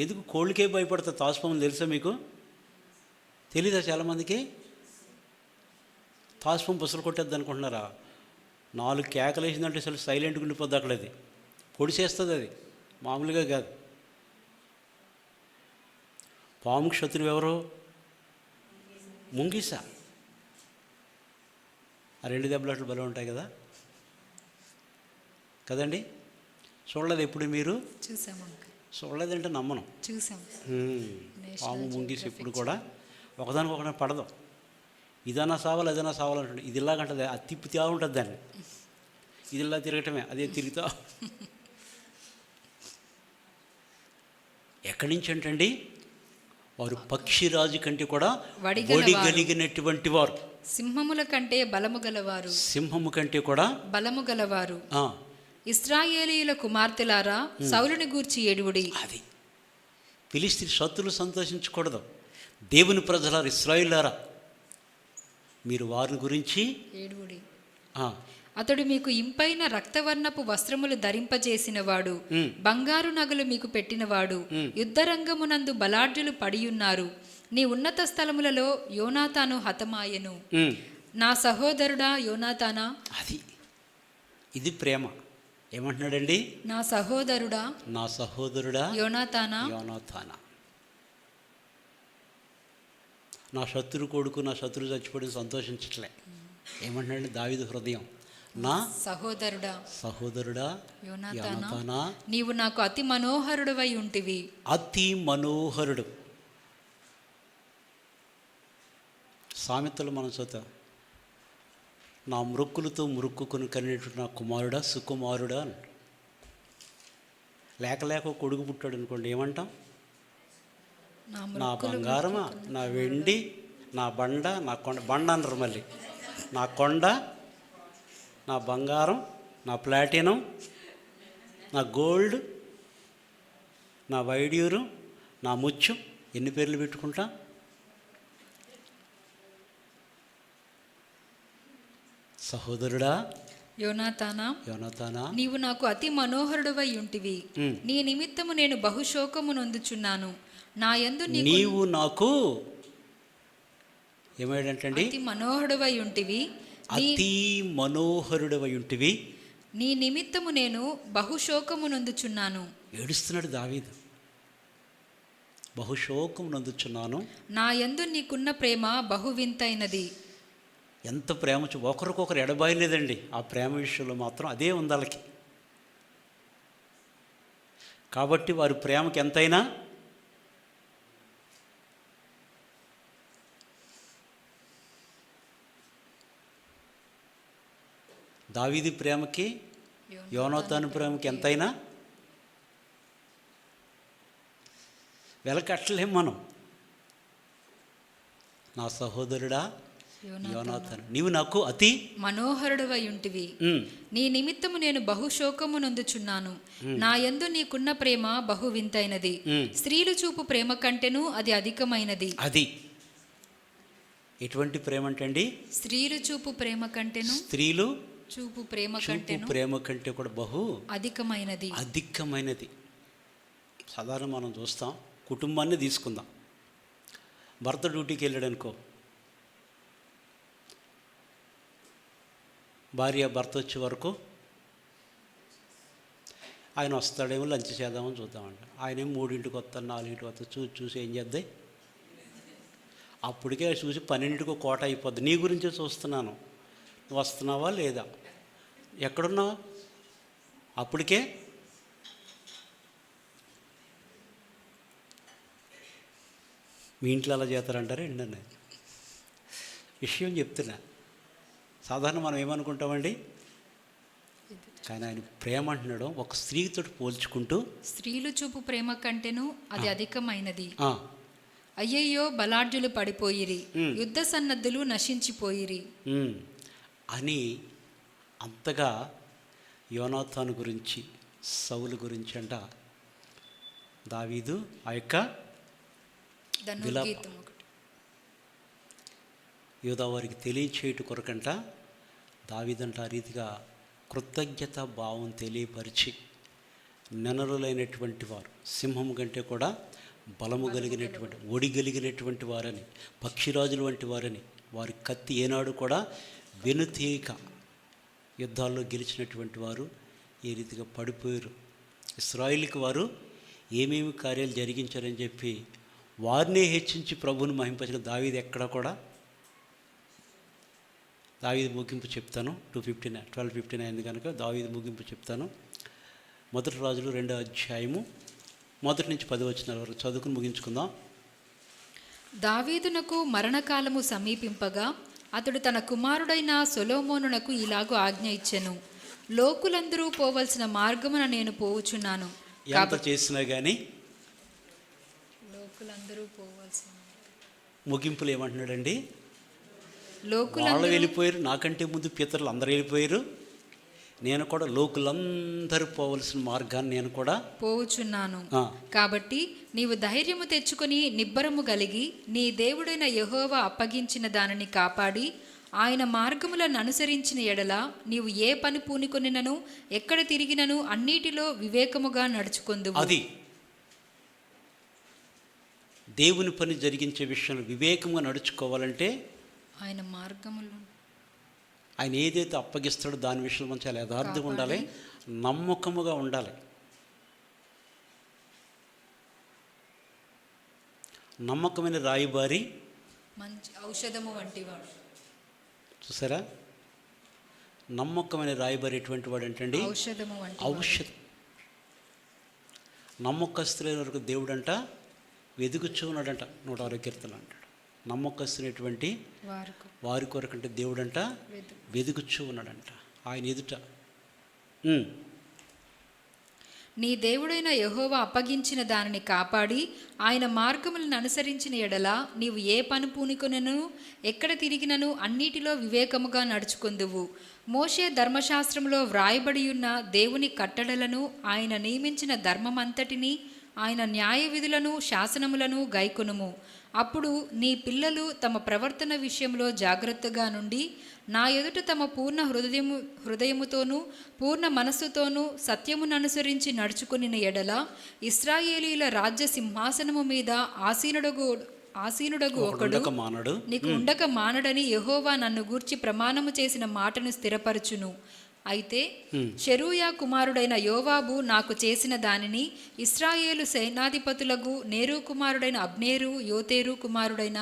ఎందుకు కోళ్ళకే భయపడతాయి. తాసుపాములు తెలుసా మీకు? తెలీదా చాలామందికి? తాసుపాము బుసలు కొట్టేద్ది అనుకుంటున్నారా? 4 కేకలు వేసిందంటే అసలు సైలెంట్గా ఉండిపోద్ది. అక్కడ అది పొడిచేస్తుంది, అది మామూలుగా కాదు. పాముకి శత్రువు ఎవరు? ముంగిస. ఆ 2 దెబ్బలాట్లు బలం ఉంటాయి కదా, కదండి? చూడలేదు ఎప్పుడు మీరు? చూసాము. చూడలేదంటే నమ్మను. చూసాం. పాము, ముంగిస ఎప్పుడు కూడా ఒకదానికొకటి పడదు. ఇదన్నా సావాలి, అదన్నా సావాలంటుంది. ఇది ఇలాగంటుంది, అది తిప్పుతా ఉంటుంది దాన్ని. ఇది ఇలా తిరగటమే, అదే తిరుగుతా. ఎక్కడి నుంచి అంటండి? వారు పక్షిరాజు కంటే కూడా వడిగలిగినటువంటి వారు, సింహముల కంటే బలము గలవారు, సింహము కంటే కూడా బలము గలవారు. ఇశ్రాయేలీయుల కుమార్తెలారా, సౌలుని గూర్చి ఏడువుడి. అది ఫిలిష్తీ శత్రులు సంతోషించకూడదు. దేవుని ప్రజలారా, ఇశ్రాయేలులారా, మీరు వారిని గురించి ఏడువుడి. అతడు మీకు ఇంపైన రక్తవర్ణపు వస్త్రములు ధరింపజేసినవాడు, బంగారు నగలు మీకు పెట్టినవాడు. యుద్ధరంగమునందు బలాఢ్యులు పడియున్నారు. నీ ఉన్నత స్థలములలో యోనాతాను హతమాయెను. నా సహోదరుడా యోనాతానా. అది ఇది ప్రేమ. ఏమంటున్నాడండి? నా సహోదరుడా, నా సహోదరుడా యోనాతానా. యోనాతానా, నా శత్రు కొడుకు, నా శత్రువు చచ్చిపోయి సంతోషించట్లే. ఏమంటున్నాడు దావీదు హృదయం? నా సహోదరుడా, సహోదరుడా యోనాతానా, నీవు నాకు అతి మనోహరుడవై ఉంటివి. అతి మనోహరుడు. సామెతలు మనం చదువుతాం. నా మృక్కులతో మురుక్కుని కనేటువంటి నా కుమారుడా, సుకుమారుడా అని. లేక కొడుకు పుట్టాడు అనుకోండి, ఏమంటాం? నా బంగారమా, నా వెండి, నా బండ, నా కొండ. బండ అనరు మళ్ళీ. నా కొండ, నా బంగారం, నా ప్లాటినం, నా గోల్డ్, నా వైడ్యూరు, నా ముత్యం. ఎన్ని పేర్లు పెట్టుకుంటా? సహోదరుడా యోనాతానా, యోనాతానా, నీవు నాకు అతి మనోహరుడవై ఉంటివి. నీ నిమిత్తము నేను బహుశోకము నొందుచున్నాను. నా యందు నీవు నాకు ఏమైంటండి? అతి మనోహరుడవై ఉంటివి. అతి మనోహరుడవై ఉంటివి. నీ నిమిత్తము నేను బహుశోకము నొందుచున్నాను. ఏడుస్తున్నాడు దావీదు. బహుశోకము నొందుచున్నాను. నా యందు నీకున్న ప్రేమ బహు వింతైనది. ఎంత ప్రేమ! ఒకరికొకరు ఎడబాయలేదండి. ఆ ప్రేమ విషయంలో మాత్రం అదే ఉంది వాళ్ళకి. కాబట్టి వారి ప్రేమకి ఎంతైనా దావీది ప్రేమకి, యోనాతాను ప్రేమకి ఎంతైనా వెలకట్టలేం మనం. నా సహోదరుడా యోనాతాను, నీవు నాకు అతి మనోహరుడవై ఉంటివి. నీ నిమిత్తము నేను బహుశోకము నొందుచున్నాను. నా యందు నీకున్న ప్రేమ బహు వింతైనది. స్త్రీలు చూపు ప్రేమ కంటేను అది అధికమైనది. అది ఎటువంటి ప్రేమ అంటండి? స్త్రీలు చూపు ప్రేమ కంటేను, స్త్రీలు చూపు ప్రేమ కంటేను, ప్రేమ కంటే కూడా బహు అధికమైనది. అధికమైనది. సాధారణ మనం చూస్తాం. కుటుంబాన్ని తీసుకుందాం. భర్త డ్యూటీకి వెళ్ళాడు అనుకో, భార్య భర్త వచ్చే వరకు ఆయన వస్తాడేమో లంచ్ చేద్దామని చూద్దామంట. ఆయన ఏమో 3ంటికి వస్తాడు, 4ంటికి వస్తాడు. చూసి ఏం చేద్దాయి? అప్పటికే చూసి 12ంటికి కోట అయిపోద్ది. నీ గురించే చూస్తున్నాను, నువ్వు వస్తున్నావా లేదా, ఎక్కడున్నావా? అప్పటికే మీ ఇంట్లో అలా చేస్తారంటారా ఏంటనే విషయం చెప్తున్నా. సాధారణ మనం ఏమనుకుంటామండి, కానీ ఆయన ప్రేమ అంటున్నాడు ఒక స్త్రీతో పోల్చుకుంటూ, స్త్రీలు చూపు ప్రేమ కంటేను అది అధికమైనది. ఆ, అయ్యయ్యో బలాఢ్యులు పడిపోయిరి, యుద్ధ సన్నద్ధులు నశించిపోయిరి అని అంతగా యోనాతాను గురించి, సౌలు గురించి అంట దావీదు ఆ యొక్క ధనుర్గీతం ఒకటి. యోధా వారికి తెలియచేయట కొరకంట దావీదంట ఆ రీతిగా కృతజ్ఞత భావం తెలియపరిచి, నెనరులైనటువంటి వారు సింహం కంటే కూడా బలము కలిగినటువంటి, ఒడిగలిగినటువంటి వారని, పక్షిరాజుల వంటి వారని, వారి కత్తి ఏనాడు కూడా వెనుతీయక యుద్ధాల్లో గెలిచినటువంటి వారు ఏ రీతిగా పడిపోయారు, ఇశ్రాయేలుకి వారు ఏమేమి కార్యాలు జరిగించారని చెప్పి వారినే హెచ్చించి ప్రభువుని మహింపచిన దావీదు ఎక్కడ కూడా, దావీదు ముగింపు చెప్తాను 12:59 కనుక దావీదు ముగింపు చెప్తాను. మొదటి రాజులు 2వ అధ్యాయము 1 నుంచి 10 వచనాల వరకు చదువుకుని ముగించుకుందాం. దావీదునకు మరణకాలము సమీపింపగా అతడు తన కుమారుడైన సొలొమోనునకు ఇలాగు ఆజ్ఞ ఇచ్చెను, లోకులందరూ పోవలసిన మార్గమున నేను పోవుచున్నాను. ఎంత చేసినా కానీ లోకులందరూ పోవలసిన ముగింపులు ఏమంటున్నాడండి, వాళ్ళు లోకులందరూ వెళ్ళిపోయారు, నాకంటే ముందు పితరులు అందరూ వెళ్ళిపోయారు, నేను కూడా లోకులందరూ పోవలసిన మార్గాన్ని నేను కూడా పోవుచున్నాను. ఆ. కాబట్టి నీవు ధైర్యము తెచ్చుకొని నిబ్బరము కలిగి నీ దేవుడైన యెహోవా అప్పగించిన దానిని కాపాడి ఆయన మార్గములను అనుసరించిన ఎడల నీవు ఏ పని పూనుకొనినను ఎక్కడ తిరిగినను అన్నిటిలో వివేకముగా నడుచుకొందువు. అది దేవుని పని జరిగించే విషయంలో వివేకంగా నడుచుకోవాలంటే ఆయన మార్గములు ఆయన ఏదైతే అప్పగిస్తాడో దాని విషయంలో మనం చాలా యథార్థంగా ఉండాలి, నమ్మకముగా ఉండాలి. నమ్మకమైన రాయబారి మంచి ఔషధము వంటివాడు. చూసారా, నమ్మకమైన రాయబారి ఎటువంటి వాడు ఏంటండి, ఔషధము వంటి ఔషధం. నమ్మకస్తులైన వరకు దేవుడు అంట వెదుగుచూ ఉన్నాడంట, 106 కీర్తనలు అంటాడు. నమ్మకస్తున్నటువంటి వారికి వారి కొరకంటే దేవుడంట వెదుగుచూ ఉన్నాడంట ఆయన ఎదుట. నీ దేవుడైన యెహోవా అప్పగించిన దానిని కాపాడి ఆయన మార్గములను అనుసరించిన ఎడల నీవు ఏ పని పూనుకొనను ఎక్కడ తిరిగినను అన్నిటిలో వివేకముగా నడుచుకొందువు. మోషే ధర్మశాస్త్రంలో వ్రాయబడి ఉన్న దేవుని కట్టడలను, ఆయన నియమించిన ధర్మమంతటిని, ఆయన న్యాయ విధులను శాసనములను గైకొనుము. అప్పుడు నీ పిల్లలు తమ ప్రవర్తన విషయంలో జాగ్రత్తగా నుండి నా ఎదుట తమ పూర్ణ హృదయముతోనూ పూర్ణ మనస్సుతోనూ సత్యమును అనుసరించి నడుచుకుని ఎడల ఇశ్రాయేలీల రాజ్య సింహాసనము మీద ఆసీనుడగు ఒకడు నీకు ఉండక మానడని యెహోవా నన్ను గూర్చి ప్రమాణము చేసిన మాటను స్థిరపరచును. అయితే షెరూయా కుమారుడైన యోవాబు నాకు చేసిన దానిని, ఇశ్రాయేలు సేనాధిపతులకు నేరు కుమారుడైన అబ్నేరు, యోతేరు కుమారుడైన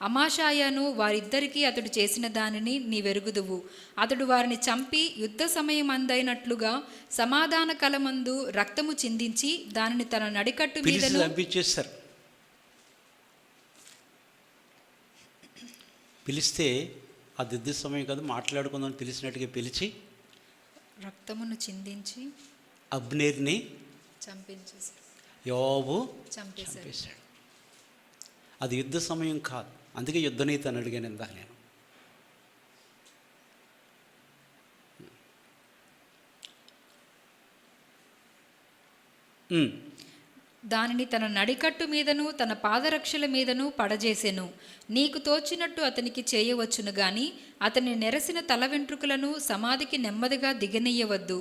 అమాషాయాను వారిద్దరికీ అతడు చేసిన దానిని నీవెరుగుదువు. అతడు వారిని చంపి యుద్ధ సమయమందైనట్లుగా సమాధాన కలమందు రక్తము చిందించి దానిని తన నడికట్టు మీదను పిలిస్తే అది యుద్ధ సమయం కాదు, మాట్లాడుకుందాం పిలిచినట్టుగా పిలిచి రక్తమును చిందించి అబ్నేర్ని చంపించేశాడు, యోబు చంపేశాడు. అది యుద్ధ సమయం కాదు, అందుకే యుద్ధనీతి అని అడిగాను ఇందాక నేను. దానిని తన నడికట్టు మీదను తన పాదరక్షల మీదను పడజేసెను. నీకు తోచినట్టు అతనికి చేయవచ్చును గాని అతని నెరసిన తల వెంట్రుకలను సమాధికి నెమ్మదిగా దిగనీయవద్దు.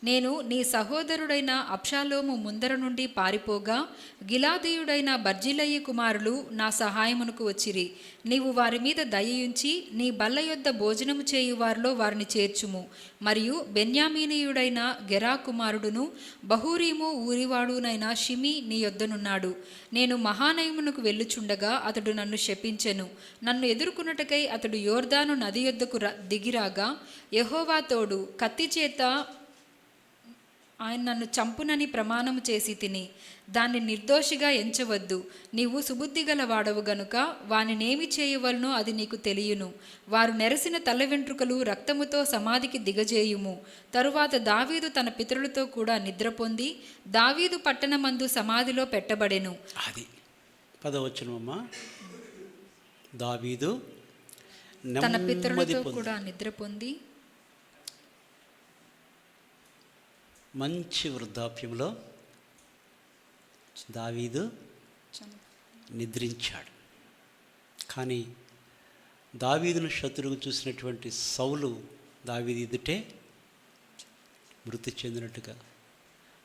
నేను నీ సహోదరుడైన అబ్షాలోము ముందర నుండి పారిపోగా గిలాదీయుడైన బర్జిలయి కుమారులు నా సహాయమునకు వచ్చిరి. నీవు వారి మీద దయయుంచి నీ బల్ల యొద్ద భోజనము చేయు వారిలో వారిని చేర్చుము. మరియు బెన్యామీనీయుడైన గెరా కుమారుడును బహూరీము ఊరివాడునైన షిమి నీ యొద్దనున్నాడు. నేను మహానయమునకు వెళ్ళుచుండగా అతడు నన్ను శపించెను. నన్ను ఎదుర్కొనుటకై అతడు యోర్దాను నది యొద్దకు దిగిరాగా యెహోవా తోడు, కత్తి చేత ఆయన నన్ను చంపునని ప్రమాణము చేసి తిని దాన్ని నిర్దోషిగా ఎంచవద్దు. నీవు సుబుద్ధి గల వాడవు గనుక వానినేమి చేయవలనో అది నీకు తెలియను. వారు నెరసిన తల వెంట్రుకలు రక్తముతో సమాధికి దిగజేయుము. తరువాత దావీదు తన పితరులతో కూడా నిద్ర పొంది దావీదు పట్టణమందు సమాధిలో పెట్టబడెను. అది 10వ వచనమమ్మా. దావీదు తన నెమ్మది పితరులతో పొంది కూడా నిద్ర పొంది మంచి వృద్ధాప్యంలో దావీదు నిద్రించాడు. కానీ దావీదును శత్రువుగా చూసినటువంటి సౌలు దావీదు ఎదుటే మృతి చెందినట్టుగా,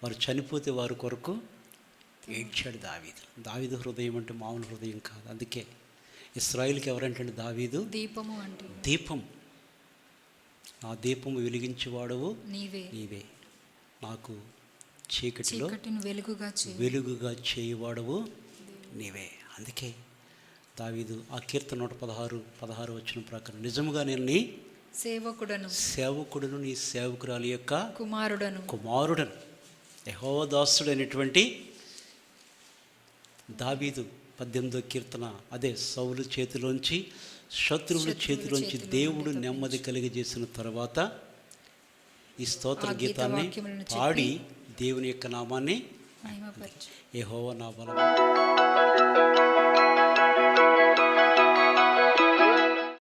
వారు చనిపోతే వారి కొరకు ఏడ్చాడు దావీదు. దావీదు హృదయం అంటే మామూలు హృదయం కాదు. అందుకే ఇశ్రాయేలుకి ఎవరంటే దావీదు దీపము అంటే దీపం. నా దీపము వెలిగించేవాడవు నీవే, నీవే, నాకు చీకటిలో చీకటిని వెలుగుగా చేయవాడవు నీవే. అందుకే దావీదు ఆ కీర్తన 116 వచనం ప్రకారం నిజముగా నేను నీ సేవకుడును నీ సేవకురాలి యొక్క కుమారుడను యెహోవా దాసుడైనటువంటి దావీదు 18వ కీర్తన అదే సౌలు చేతిలోంచి శత్రువుల చేతిలోంచి దేవుడు నెమ్మది కలిగజేసిన తర్వాత ఈ స్తోత్ర గీతాన్ని పాడి దేవుని యొక్క నామాన్ని యెహోవా నా బలం